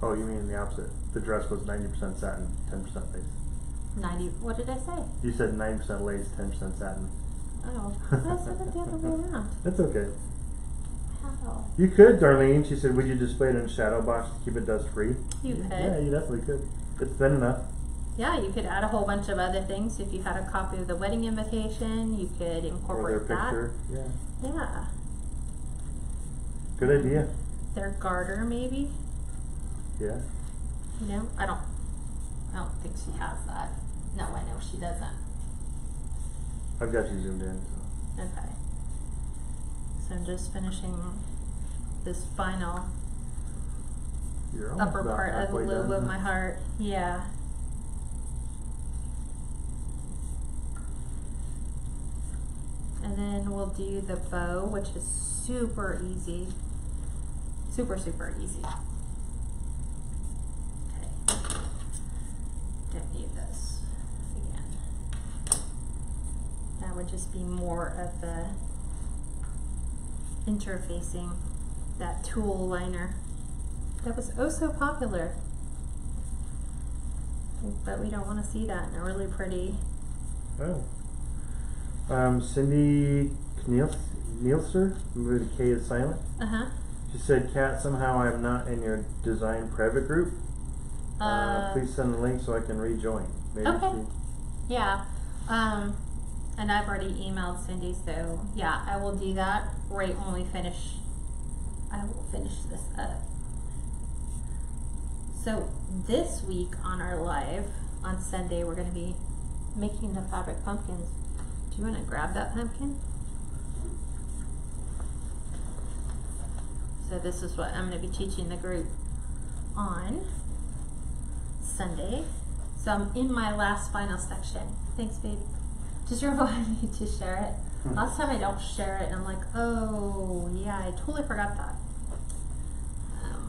Oh, you mean the opposite? The dress was 90% satin, 10% lace. 90, what did I say? You said 90% lace, 10% satin. Oh, I said it the other way around. That's okay. How? You could, Darlene. She said, would you display it in a shadow box to keep it dust free? You could. Yeah, you definitely could. It's thin enough. Yeah, you could add a whole bunch of other things. If you had a copy of the wedding invitation, you could Or incorporate their that. picture. Yeah. Yeah. Good idea. Their garter, maybe. Yeah. You know, I don't think she has that. No, I know she doesn't. I've got you zoomed in. So. Okay. So I'm just finishing this final You're almost upper about part of the halfway lobe done, of huh? my heart. Yeah. And then we'll do the bow, which is super easy. Super, super easy. Okay. Don't need this again. That would just be more of the interfacing, that tulle liner. That was oh so popular. But we don't want to see that in a really pretty. Oh. Cindy Nielser, maybe the K is silent. Uh-huh. She said, Kat, somehow I'm not in your design private group. Please send the link so I can rejoin. Maybe Okay. Yeah. And I've already emailed Cindy, so yeah, I will do that right when we finish. I will finish this up. So this week on our live on Sunday, we're going to be making the fabric pumpkins. Do you want to grab that pumpkin? So this is what I'm going to be teaching the group on Sunday. So I'm in my last final section. Thanks, babe. Just remind me to share it. Last time I don't share it, and I'm like, oh yeah, I totally forgot that.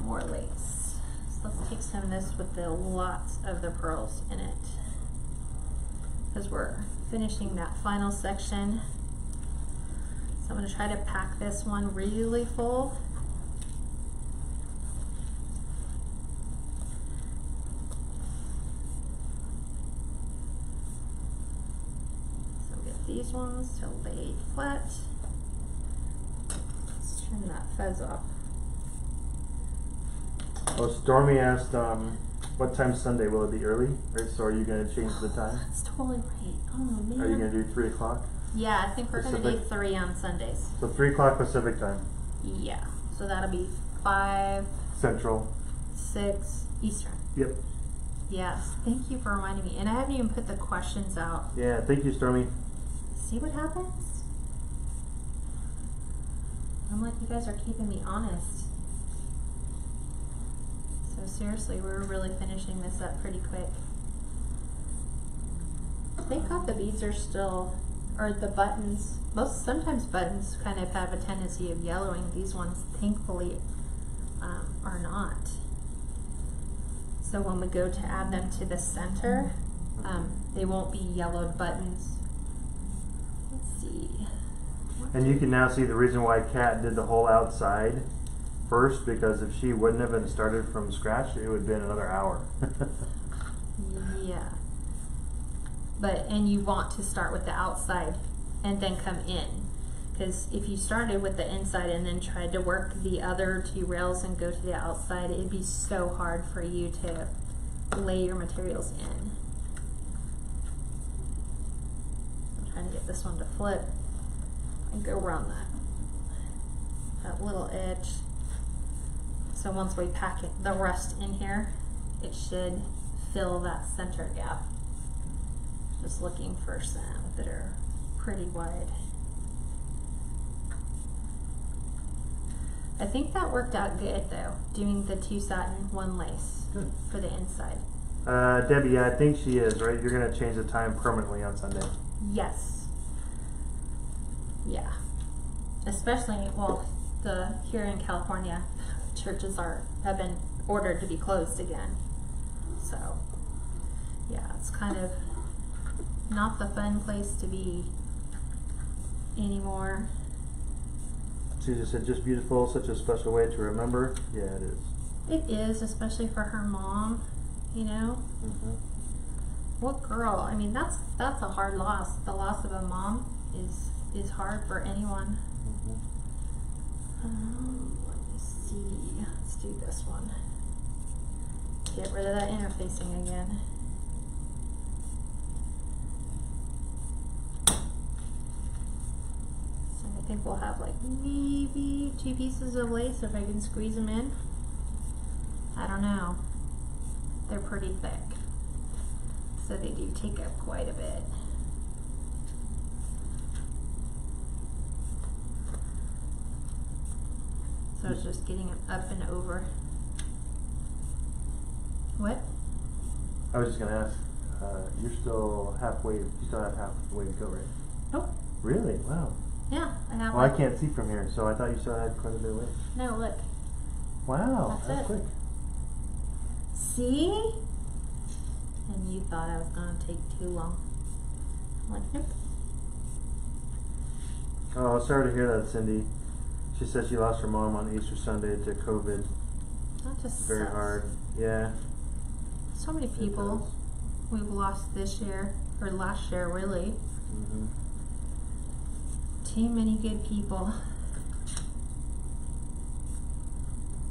More lace. So let's take some of this with the lots of the pearls in it, because we're finishing that final section. So I'm going to try to pack this one really full. These ones to lay flat. Let's trim that fuzz off. Well, Stormy asked, what time Sunday? Will it be early? Or so are you going to change the time? That's totally right. Oh man. Are you going to do 3 o'clock? Yeah, I think we're going to do Pacific? 3 on Sundays. So 3 o'clock Pacific time. Yeah. So that'll be 5, Central. 6 Eastern. Yep. Yes. Thank you for reminding me. And I haven't even put the questions out. Yeah, thank you, Stormy. See what happens? I'm like, you guys are keeping me honest. So seriously, we're really finishing this up pretty quick. Thank God the beads are still, or the buttons, sometimes buttons kind of have a tendency of yellowing. These ones thankfully are not. So when we go to add them to the center, they won't be yellowed buttons. Let's see. And you can now see the reason why Kat did the whole outside first, because if she wouldn't have been started from scratch, it would have been another hour. Yeah. And you want to start with the outside and then come in. Because if you started with the inside and then tried to work the other 2 rails and go to the outside, it'd be so hard for you to lay your materials in. I'm trying to get this one to flip and go around that little edge. So once we pack it, the rest in here, it should fill that center gap. Just looking for some that are pretty wide. I think that worked out good though, doing the 2 satin, 1 lace for the inside. Debbie, yeah, I think she is, right? You're going to change the time permanently on Sunday. Yes. Yeah. Especially, well, here in California, churches have been ordered to be closed again. So, yeah, it's kind of not the fun place to be anymore. She just said, just beautiful, such a special way to remember. Yeah, it is. It is, especially for her mom, you know. What girl? I mean, that's a hard loss. The loss of a mom is is hard for anyone. Let me see. Let's do this one. Get rid of that interfacing again. So I think we'll have like maybe 2 pieces of lace if I can squeeze them in. I don't know. They're pretty thick, so they do take up quite a bit. So it's just getting them up and over. What? I was just gonna ask. You're still halfway. You still have half the way to go, right? Nope. Really? Wow. Yeah, I have. Well, I like, can't see from here, so I thought you still had quite a bit of lace. No, look. Wow, That's it. quick. See? And you thought I was gonna take too long. I'm like, nope. Oh, sorry to hear that, Cindy. She said she lost her mom on Easter Sunday to COVID. That just Very sucks. hard. Yeah. So many people we've lost this year, or last year, really. Mm-hmm. Too many good people.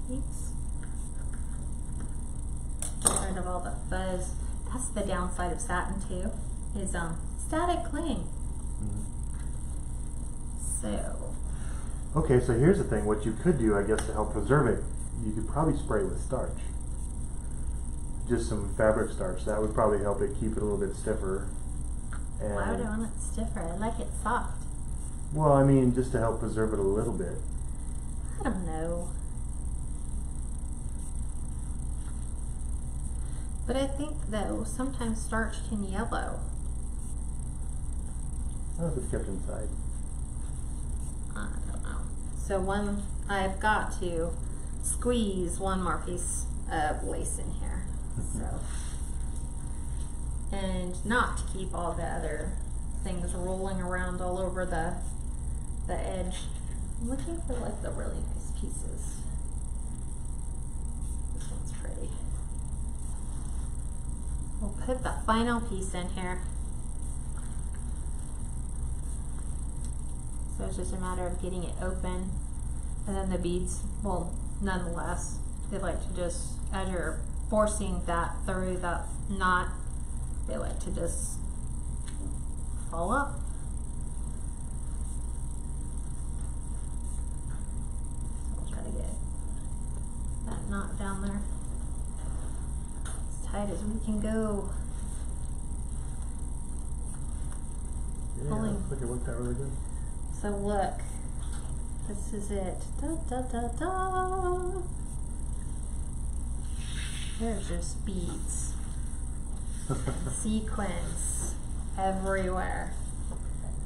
Thanks. Get rid of all the fuzz. That's the downside of satin too, is static cling. Mm-hmm. So Okay, so here's the thing. What you could do, I guess, to help preserve it, you could probably spray with starch. Just some fabric starch. That would probably help it keep it a little bit stiffer. And, why would I want it stiffer? I like it soft. well, I mean, just to help preserve it a little bit. I don't know. But I think though sometimes starch can yellow. Oh, if it's kept inside. I don't know. So I've got to squeeze one more piece of lace in here. So, and not to keep all the other things rolling around all over the edge. I'm looking for like the really nice pieces. This one's pretty. We'll put the final piece in here. So it's just a matter of getting it open. And then the beads, well, nonetheless, they like to just, as you're forcing that through that knot, they like to just fall up. I'll try to get that knot down there as tight as we can go. Yeah, looks like it worked out really good. So look, this is it. Da, da, da, da. There's just beads, sequins everywhere.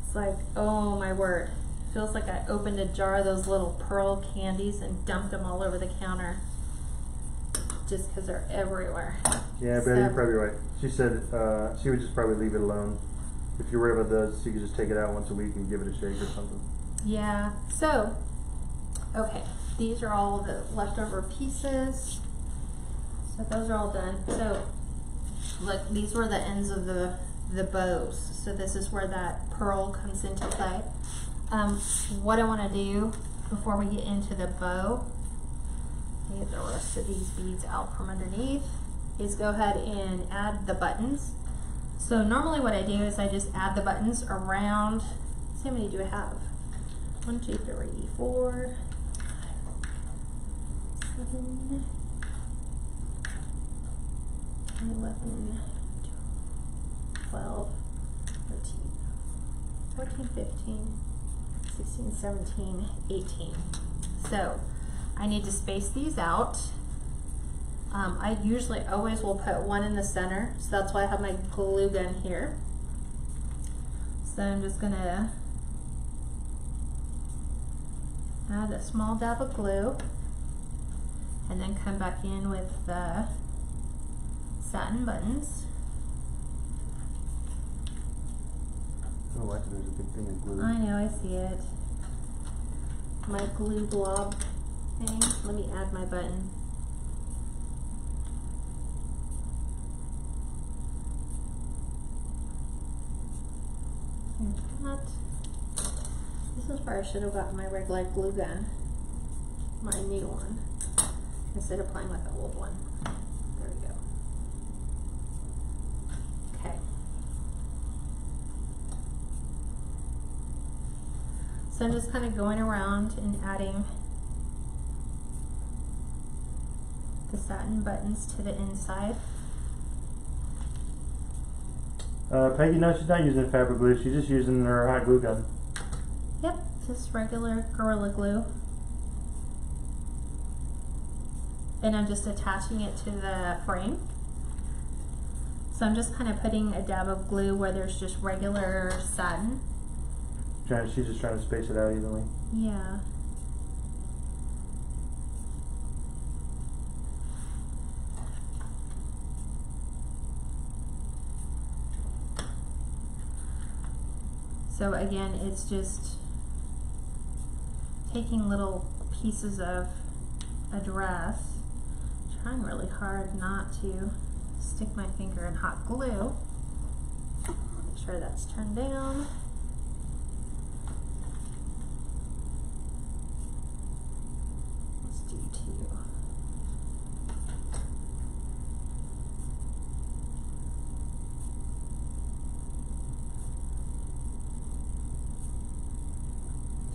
It's like, oh my word. Feels like I opened a jar of those little pearl candies and dumped them all over the counter. Just because they're everywhere. Yeah, Betty, you're probably right. She said she would just probably leave it alone. If you were able to, so you could just take it out once a week and give it a shake or something. Yeah, so, okay, these are all the leftover pieces. So those are all done. So, look, these were the ends of the bows. So this is where that pearl comes into play. What I want to do before we get into the bow, get the rest of these beads out from underneath, is go ahead and add the buttons. So normally what I do is I just add the buttons around. See how many do I have? 1, 2, 3, 4, 7, 11, 12, 13, 14, 15, 16, 17, 18. So I need to space these out. I usually always will put one in the center, so that's why I have my glue gun here. So I'm just gonna add a small dab of glue and then come back in with the satin buttons. Oh, watch, there's a big thing of glue. I know, I see it. My glue blob thing. Let me add my button. There's that. is where I should have gotten my regular glue gun, my new one, instead of playing with the old one. There we go. Okay. So I'm just kind of going around and adding the satin buttons to the inside. Peggy, no, she's not using fabric glue. She's just using her hot glue gun. Yep, just regular Gorilla Glue. And I'm just attaching it to the frame. So I'm just kind of putting a dab of glue where there's just regular satin. She's just trying to space it out evenly. Yeah. So again, it's just taking little pieces of a dress, trying really hard not to stick my finger in hot glue. Make sure that's turned down. Let's do 2.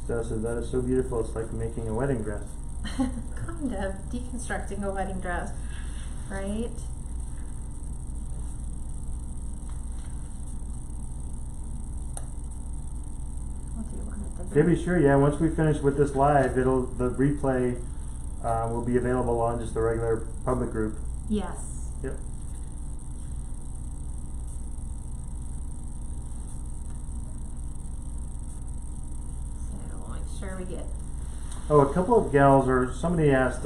Stella says, that is so beautiful, it's like making a wedding dress. Kind of deconstructing a wedding dress, right? I'll do one at the Debbie, sure, yeah, once we finish with this live, the replay will be available on just the regular public group. Yes. Yep. Sure we get. Oh, a couple of gals, or somebody asked,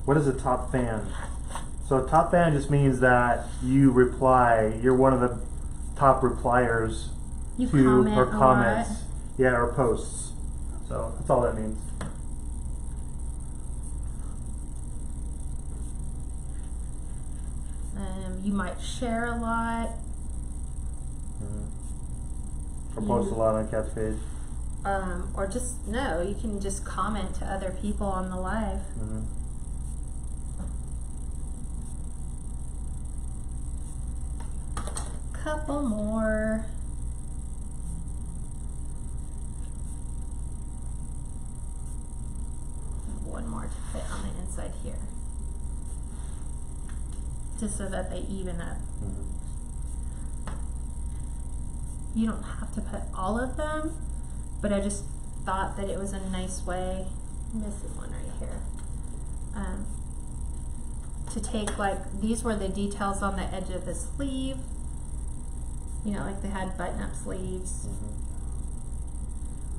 what is a top fan? So a top fan just means that you reply, you're one of the top repliers You to comment her a comments. lot. Yeah, or posts. So that's all that means. You might share a lot. Or post a lot on Kat's page. Or just, no, you can just comment to other people on the live. Couple more. One more to fit on the inside here. Just so that they even up. You don't have to put all of them, but I just thought that it was a nice way, I'm missing one right here, to take, like, these were the details on the edge of the sleeve, you know, like they had button-up sleeves.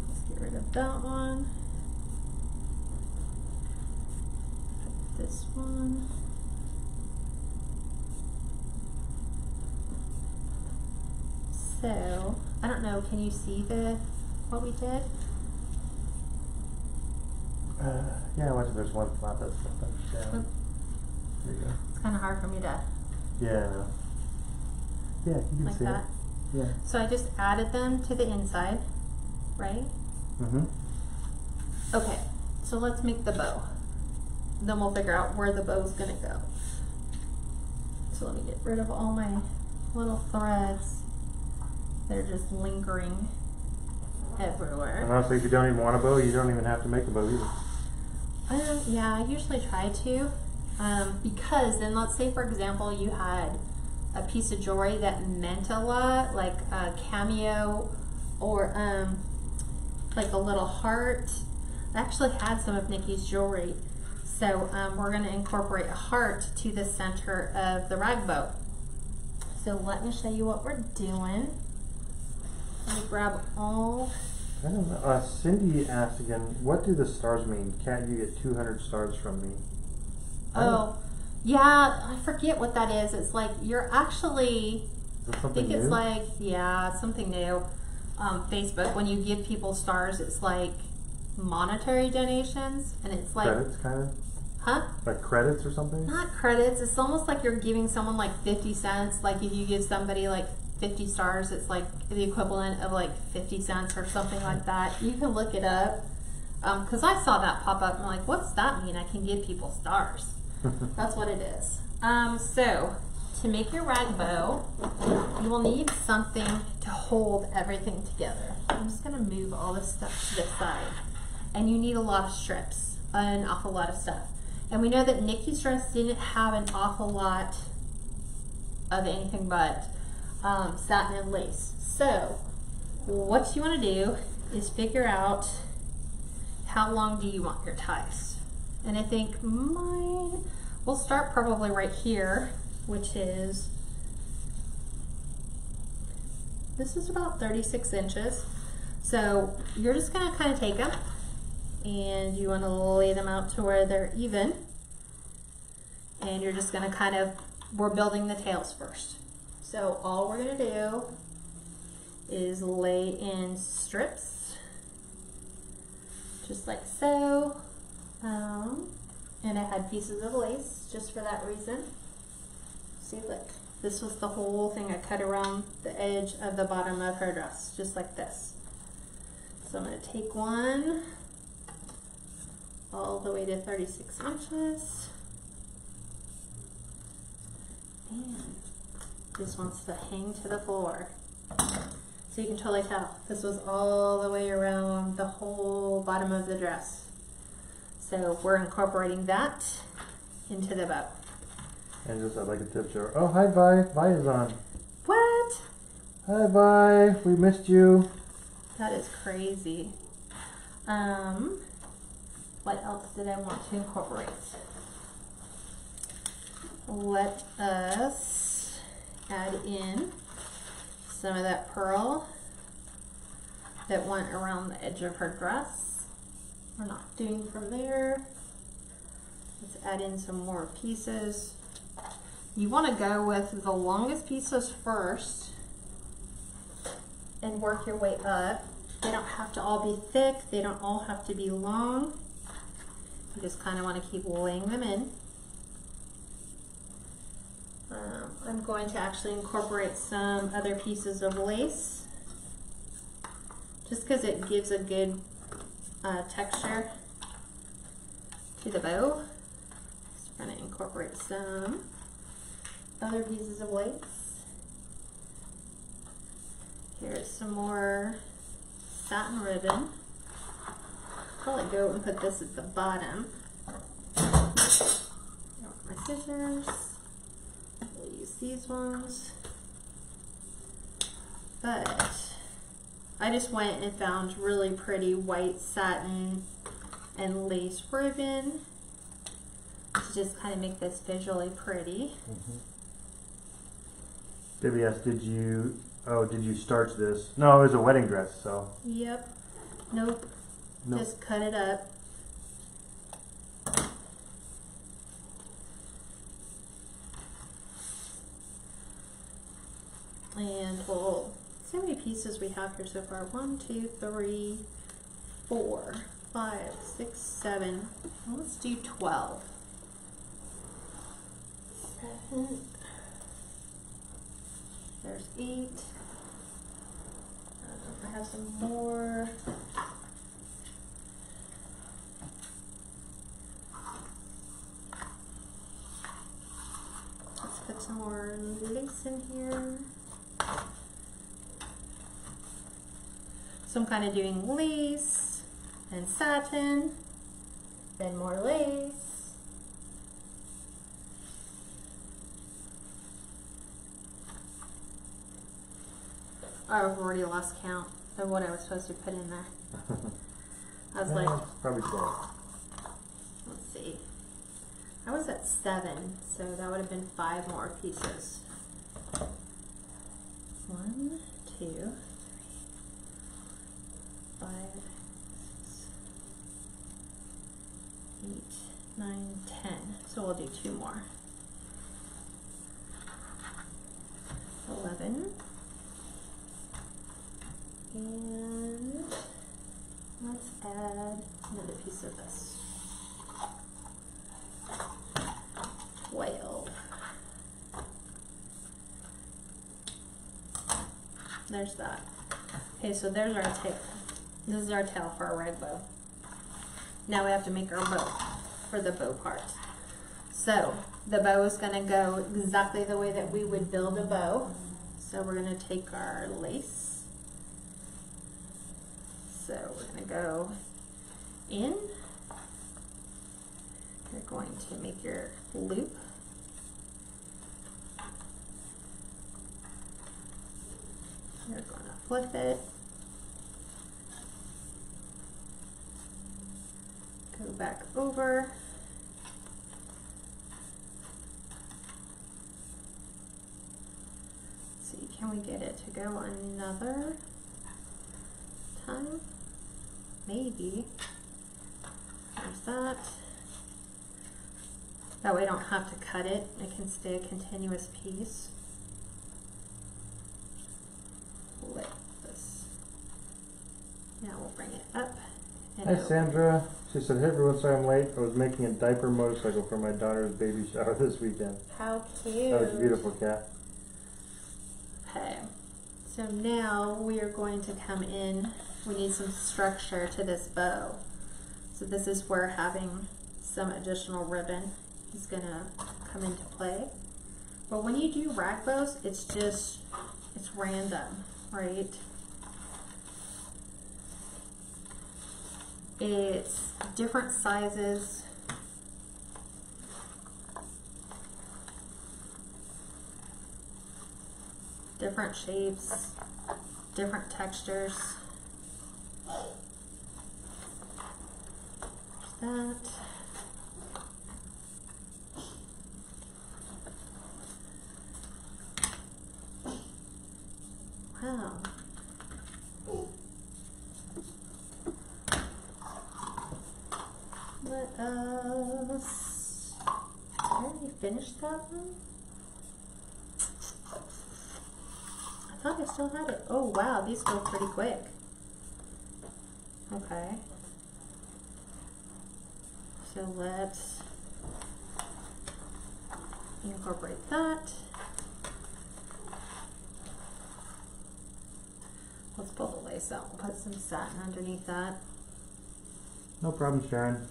Let's get rid of that one. Put this one. So, I don't know, can you see what we did? Yeah, watch, there's one flap that's down. There you go. It's kind of hard for me to, Yeah, I know. Yeah, you can like see that. it. Yeah. So I just added them to the inside, right? Okay, so let's make the bow. Then we'll figure out where the bow's gonna go. So let me get rid of all my little threads. They're just lingering everywhere. And honestly, if you don't even want a bow, you don't even have to make a bow either. Yeah, I usually try to, because then let's say, for example, you had a piece of jewelry that meant a lot, like a cameo or like a little heart. I actually had some of Nikki's jewelry, so we're going to incorporate a heart to the center of the rag bow. So let me show you what we're doing. Let me grab all. I don't know. Cindy asked again, what do the stars mean? Kat, you get 200 stars from me. Oh, yeah, I forget what that is. It's like you're actually, Is that I something think it's new? like, yeah, it's something new. Facebook, when you give people stars, it's like monetary donations, and it's like, Credits, kind of? huh? Like credits or something? Not credits. It's almost like you're giving someone like 50 cents. Like if you give somebody like 50 stars. It's like the equivalent of like 50 cents or something like that. You can look it up. Because I saw that pop up and I'm like, what's that mean? I can give people stars. That's what it is. So to make your rag bow, you will need something to hold everything together. I'm just gonna move all this stuff to the side. And you need a lot of strips, an awful lot of stuff. And we know that Nikki's dress didn't have an awful lot of anything but satin and lace. So what you wanna do is figure out how long do you want your ties. And I think mine, we'll start probably right here, which is, this is about 36 inches. So you're just gonna kind of take them and you wanna lay them out to where they're even. And you're just gonna kind of, we're building the tails first. So all we're gonna do is lay in strips, just like so. And I had pieces of lace just for that reason. See, look, this was the whole thing I cut around the edge of the bottom of her dress, just like this. So I'm going to take one all the way to 36 inches. And this wants to hang to the floor. So you can totally tell this was all the way around the whole bottom of the dress. So we're incorporating that into the bow. And just like a tip jar. Oh, hi, Vi. Vi is on. What? Hi, Vi. We missed you. That is crazy. What else did I want to incorporate? Let us add in some of that pearl that went around the edge of her dress. We're not doing from there. Let's add in some more pieces. You want to go with the longest pieces first and work your way up. They don't have to all be thick. They don't all have to be long. You just kind of want to keep laying them in. I'm going to actually incorporate some other pieces of lace just because it gives a good texture to the bow. So we're going to incorporate some other pieces of lace. Here's some more satin ribbon. Probably go and put this at the bottom. My scissors. We'll use these ones. But I just went and found really pretty white satin and lace ribbon to just kind of make this visually pretty. Debbie asked, did you starch this? No, it was a wedding dress, so. Yep. Nope. Just cut it up. And we'll see how many pieces we have here so far. 1, 2, 3, 4, 5, 6, 7. Well, let's do 12. 7. There's 8. I have some more. Let's put some more lace in here. So I'm kind of doing lace and satin, then more lace. I've already lost count of what I was supposed to put in there. I was like, probably 12. let's see. I was at 7, so that would have been 5 more pieces. 1, 2, 3, 5, 6, 8, 9, 10. So we'll do 2 more. 11. And let's add another piece of this. 12. there's that. Okay, so there's our tail. This is our tail for our rag bow. Now we have to make our bow for the bow part. So the bow is going to go exactly the way that we would build a bow. So we're going to take our lace. So we're going to go in. You're going to make your loop. You're going to flip it. Go back over. Let's see, can we get it to go another time? Maybe. There's that. That way I don't have to cut it. It can stay a continuous piece. Like this. Now we'll bring it up. Hi Sandra. She said, hey everyone, sorry I'm late. I was making a diaper motorcycle for my daughter's baby shower this weekend. How cute. That was beautiful, Kat. Okay. So now we are going to come in. We need some structure to this bow. So this is where having some additional ribbon is going to come into play. But when you do rag bows, it's random, right? It's different sizes. Different shapes, different textures. There's that. Wow. Let us. I already finished that one. I thought I still had it. Oh wow, these go pretty quick. Okay. So let's incorporate that. Let's pull the lace out. We'll put some satin underneath that. No problem, Sharon.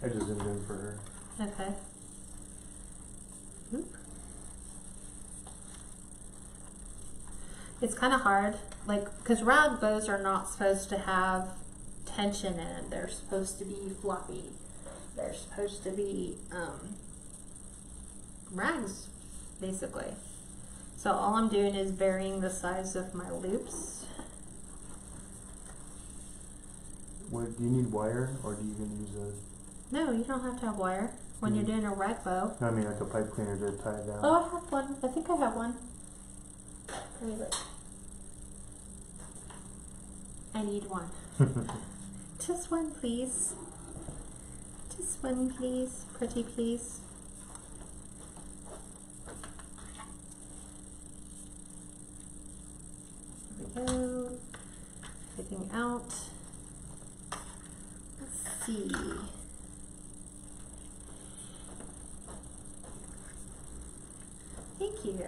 I just zoomed in for her. Okay. Oop. It's kind of hard, like, because rag bows are not supposed to have tension in it. They're supposed to be fluffy. They're supposed to be rags, basically. So all I'm doing is varying the size of my loops. What, do you need wire, or do you even use a... No, you don't have to have wire when you're doing a rag bow. I mean, like a pipe cleaner to tie it down. Oh, I have one. I think I have one. Let me look. I need one. Just one, please. Just one, please. Pretty please. There we go. Everything out. Let's see. Thank you.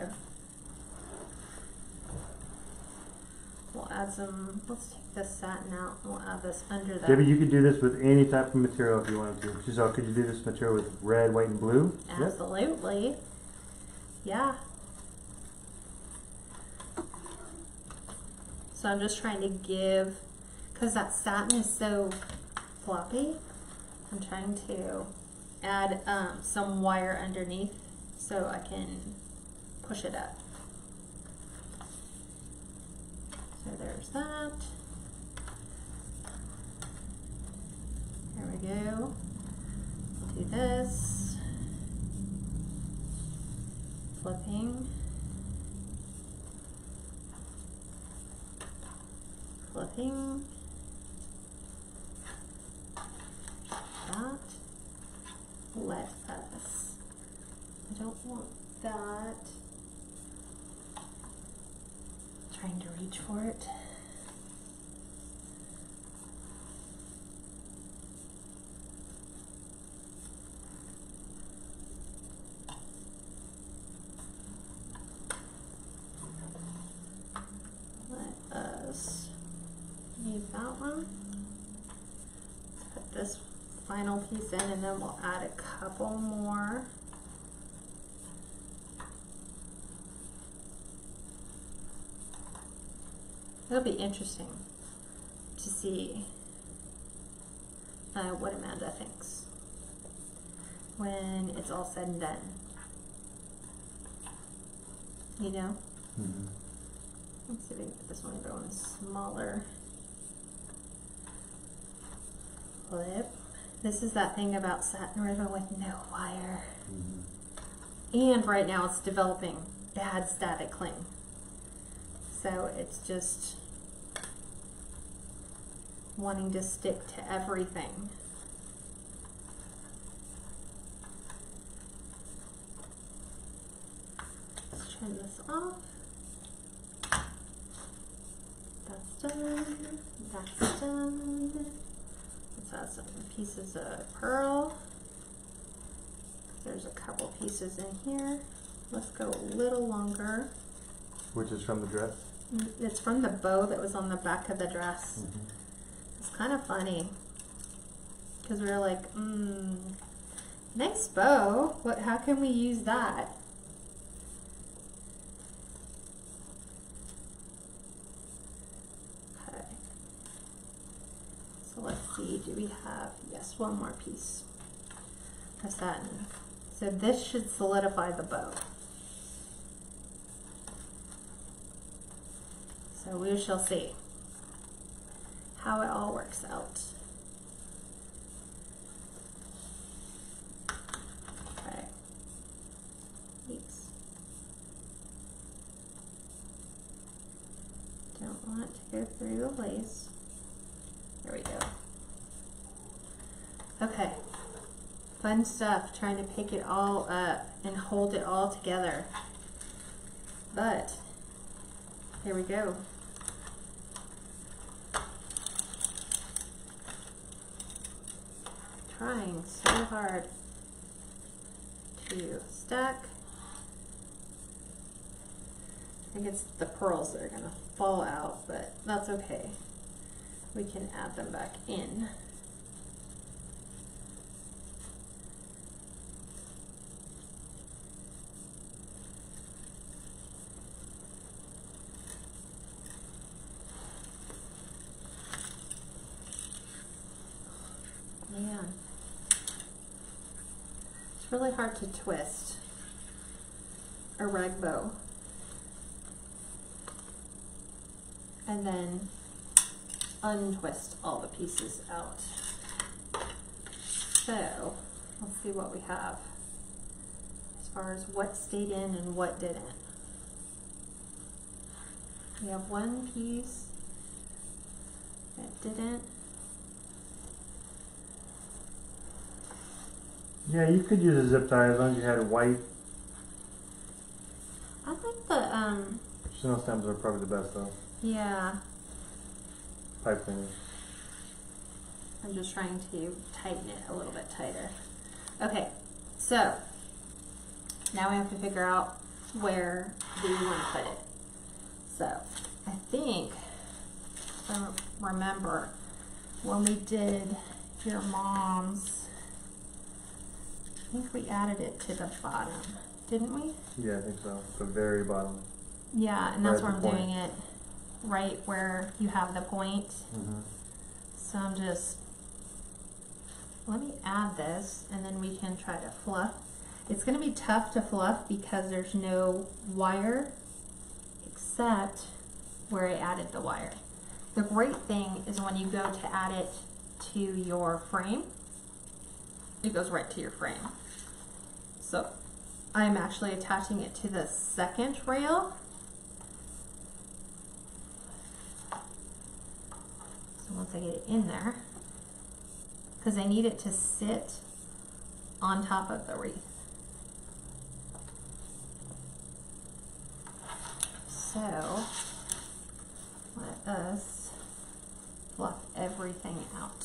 We'll add some, let's take this satin out and we'll add this under that. Debbie, you could do this with any type of material if you wanted to. She's all, could you do this material with red, white, and blue? Absolutely. Yep. Yeah. So I'm just trying to give, because that satin is so floppy, I'm trying to add some wire underneath so I can push it up. So there's that. There we go. Do this. Flipping. Flipping. That. Let us. I don't want that. Trying to reach for it. final piece in, and then we'll add a couple more. It'll be interesting to see what Amanda thinks when it's all said and done. You know? Mm-hmm. Let's see if we can get this one going smaller. Flip. This is that thing about satin ribbon with no wire. Mm-hmm. And right now it's developing bad static cling. So it's just wanting to stick to everything. Let's turn this off. That's done. That's done. Let's add some pieces of pearl. There's a couple pieces in here. Let's go a little longer. Which is from the dress? It's from the bow that was on the back of the dress. Mm-hmm. It's kind of funny because we were like, nice bow. What? How can we use that? Okay. So let's see. Do we have? Yes, one more piece of satin. So this should solidify the bow. So we shall see how it all works out. Okay. Oops. Don't want to go through the lace. There we go. Okay. Fun stuff, trying to pick it all up and hold it all together. But here we go. Trying so hard to stack. I think it's the pearls that are gonna fall out, but that's okay. We can add them back in. Man. It's really hard to twist a rag bow and then untwist all the pieces out. So let's see what we have as far as what stayed in and what didn't. We have one piece that didn't. Yeah, you could use a zip tie as long as you had white. I think the Chanel stems are probably the best though. yeah. Pipe cleaners. I'm just trying to tighten it a little bit tighter. Okay, so now we have to figure out where do we want to put it. So I think, if I remember, when we did your mom's, I think we added it to the bottom, didn't we? Yeah, I think so. The very bottom. Yeah, and that's Right where at I'm the doing it, right where you have the point. Mm-hmm. So I'm just, let me add this and then we can try to fluff. It's going to be tough to fluff because there's no wire except where I added the wire. The great thing is when you go to add it to your frame, it goes right to your frame. So I'm actually attaching it to the second rail. So once I get it in there, because I need it to sit on top of the wreath. So let us fluff everything out.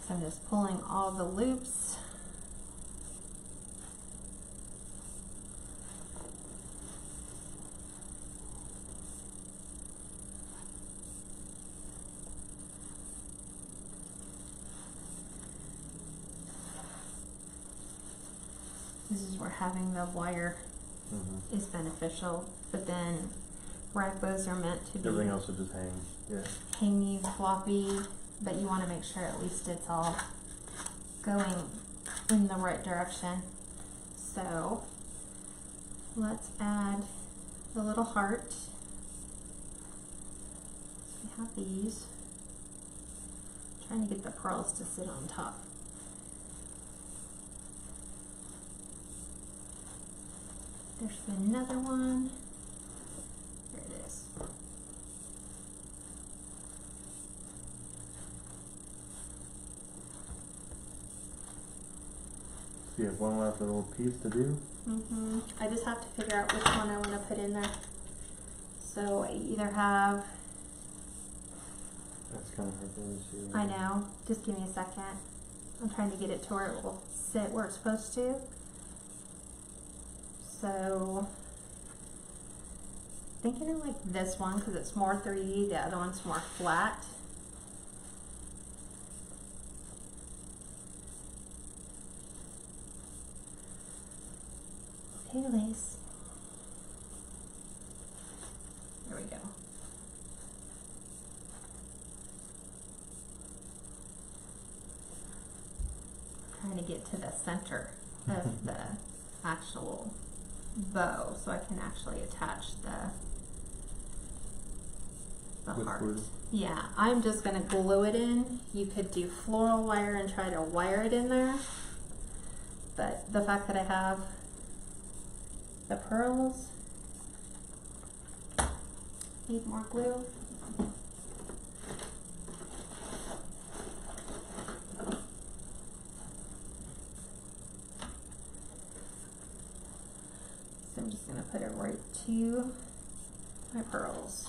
So I'm just pulling all the loops. This is where having the wire is beneficial, but then ragbows are meant to be Everything else will just hang. Yeah. hangy, floppy, but you want to make sure at least it's all going in the right direction. So let's add the little heart. We have these. Trying to get the pearls to sit on top. There's another one. There it is. So you have one last little piece to do. I just have to figure out which one I want to put in there. So I either have, That's kind of hard to see. I know, just give me a second. I'm trying to get it to where it will sit where it's supposed to. So, thinking of like this one because it's more 3D, the other one's more flat. Okay, lace. There we go. Trying to get to the center of the actual bow so I can actually attach the With heart. glue? Yeah, I'm just gonna glue it in. You could do floral wire and try to wire it in there, but the fact that I have the pearls, need more glue. So I'm just gonna put it right to my pearls.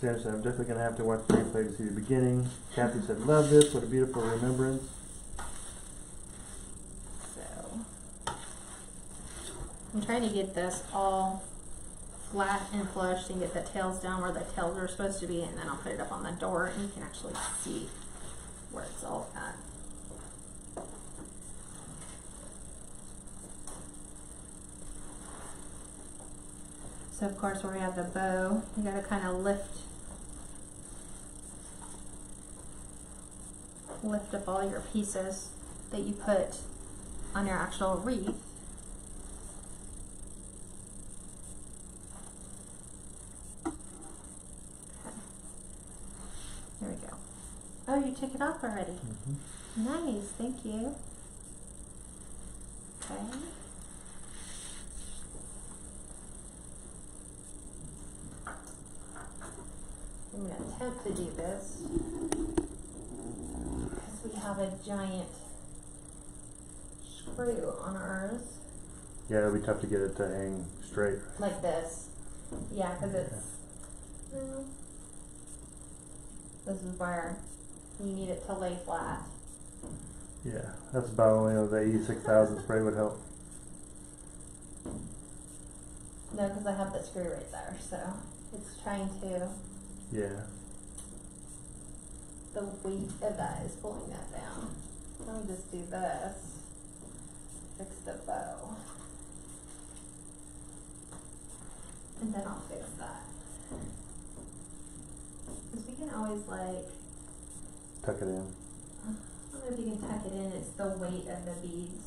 Sam said, I'm definitely going to have to watch the replay to see the beginning. Kathy said, love this. What a beautiful remembrance. So I'm trying to get this all flat and flush and get the tails down where the tails are supposed to be, and then I'll put it up on the door and you can actually see where it's all at. So of course where we have the bow, you gotta kind of lift up all your pieces that you put on your actual wreath. Okay. There we go. Oh, you took it off already. Nice, thank you. Okay. I'm going to attempt to do this because we have a giant screw on ours. Yeah, it'll be tough to get it to hang straight. Like this. Yeah, because it's... well, this is where you need it to lay flat. Yeah, that's about only the 86,000 spray would help. No, because I have the screw right there, so it's trying to... Yeah. The weight of that is pulling that down. Let me just do this. Fix the bow. And then I'll fix that. Because we can always like, Tuck it in. I don't know if you can tuck it in, it's the weight of the beads.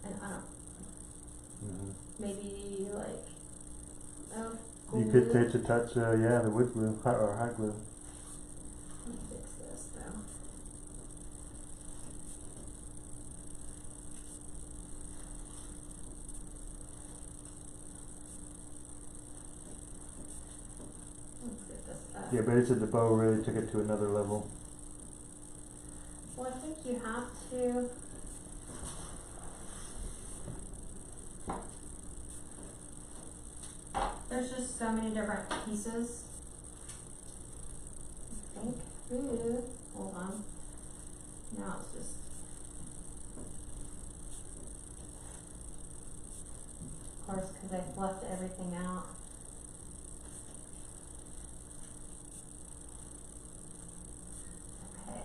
And I don't, maybe like, oh, You could take a touch, yeah, the wood glue or hot glue. Let me fix this though. Let's get this up. Yeah, but it said the bow really took it to another level. Well, I think you have to. There's just so many different pieces. I think. Ooh, hold on. Now it's just. because I left everything out. Okay.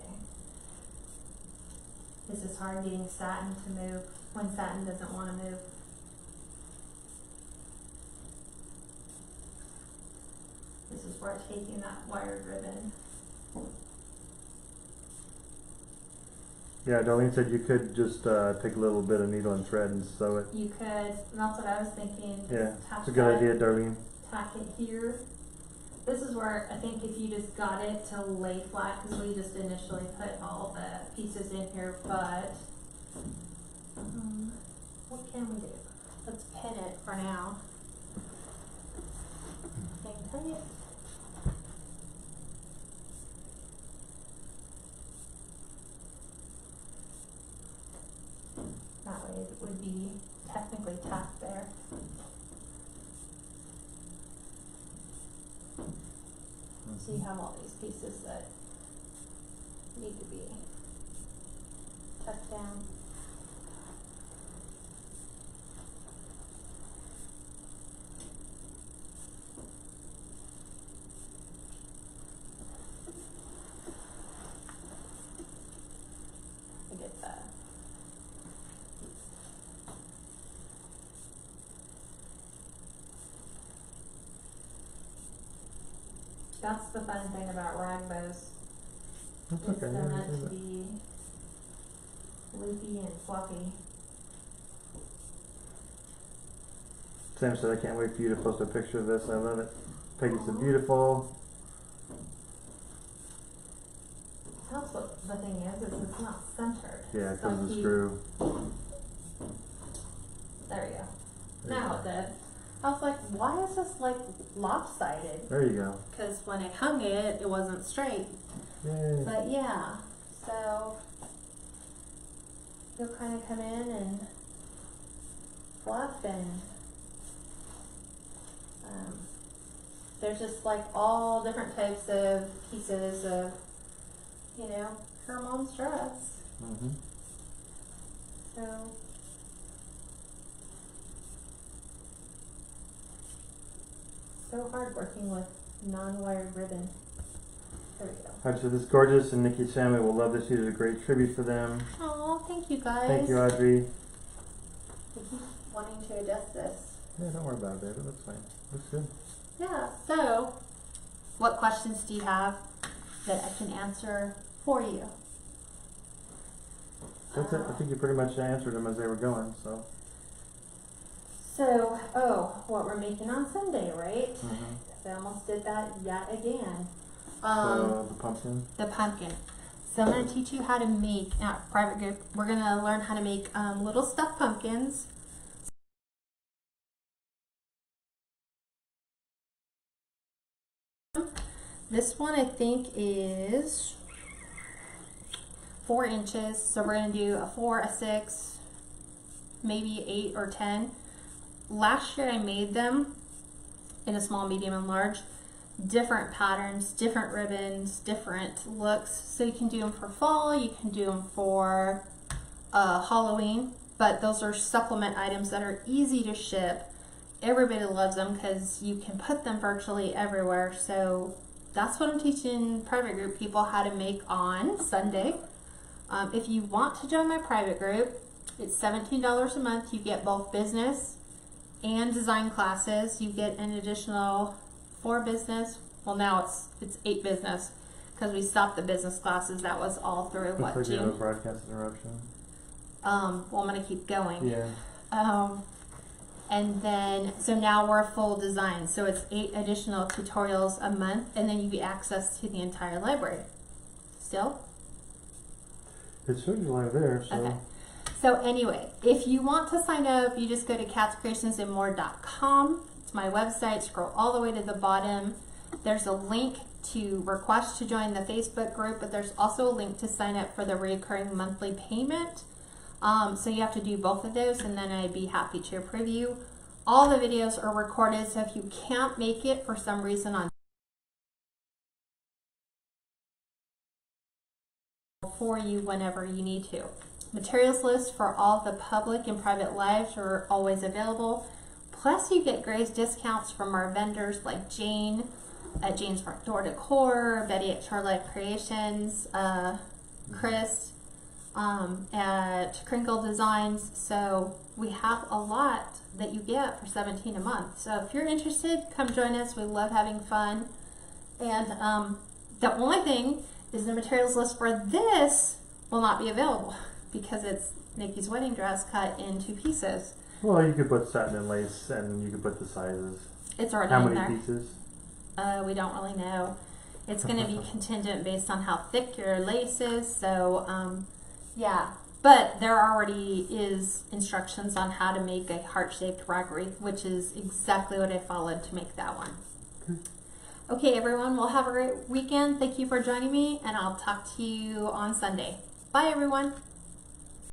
This is hard getting satin to move when satin doesn't want to move. This is where I'm taking that wired ribbon. Yeah, Darlene said you could just take a little bit of needle and thread and sew it. You could, and that's what I was thinking. Yeah, Tack it's a good that, idea, Darlene. Tack it here. This is where I think if you just got it to lay flat, because we just initially put all the pieces in here, but what can we do? Let's pin it for now. Hang tight. That way it would be technically tacked there. So you have all these pieces that need to be tucked down. I get that. That's the fun thing about rag bows. That's It's okay. they're Yeah, meant do to that. be loopy and fluffy. Sam said I can't wait for you to post a picture of this. I love it. Peggy said beautiful. That's what the thing is it's not centered. Yeah, So because of the he- screw. There you go. There you Now go. it did. I was like, why is this like lopsided? There you go. Because when I hung it, it wasn't straight. Yay. But yeah, so you'll kind of come in and fluff and there's just like all different types of pieces of, you know, her mom's dress. Mm-hmm. So hard working with non-wired ribbon. There we go. Alright, so this is gorgeous, and Nikki's family will love this. You did a great tribute for them. Oh, thank you guys. Thank you, Audrey. I keep wanting to adjust this. Yeah, don't worry about it, babe. It looks fine. Looks good. Yeah, so what questions do you have that I can answer for you? That's it. I think you pretty much answered them as they were going, so. So, what we're making on Sunday, right? Mm-hmm. I almost did that yet again. So, the pumpkin. The pumpkin. So I'm going to teach you how to make, private group, we're going to learn how to make little stuffed pumpkins. This one I think is 4 inches. So we're going to do a 4, a 6, maybe 8 or 10. Last year I made them in a small, medium, and large. Different patterns, different ribbons, different looks. So you can do them for fall, you can do them for Halloween, but those are supplement items that are easy to ship. Everybody loves them because you can put them virtually everywhere. So that's what I'm teaching private group people how to make on Sunday. If you want to join my private group, it's $17 a month. You get both business and design classes. You get an additional 4 business. Well, now it's 8 business because we stopped the business classes. That was all through Looks like you have a June. broadcast interruption. Well, I'm gonna keep going. Yeah. And then, so now we're full design. So it's 8 additional tutorials a month, and then you get access to the entire library. Still? It shows you live there, so. Okay. So anyway, if you want to sign up, you just go to KatsCreationsNMore.com. It's my website. Scroll all the way to the bottom. There's a link to request to join the Facebook group, but there's also a link to sign up for the recurring monthly payment. So you have to do both of those, and then I'd be happy to approve you. All the videos are recorded, so if you can't make it for some reason on for you whenever you need to. Materials list for all the public and private lives are always available. Plus you get great discounts from our vendors like Jane at Jane's Front Door Decor, Betty at Shore Life Creations, Chris at Crinkle Designs. So we have a lot that you get for $17 a month. So if you're interested, come join us. We love having fun. And the only thing is the materials list for this will not be available because it's Nikki's wedding dress cut in 2 pieces. Well, you could put satin and lace, and you could put the sizes. It's already How in many there. pieces? We don't really know. It's going to be contingent based on how thick your lace is. So, yeah. But there already is instructions on how to make a heart-shaped rag wreath, which is exactly what I followed to make that one. Okay, everyone. Well, have a great weekend. Thank you for joining me, and I'll talk to you on Sunday. Bye, everyone.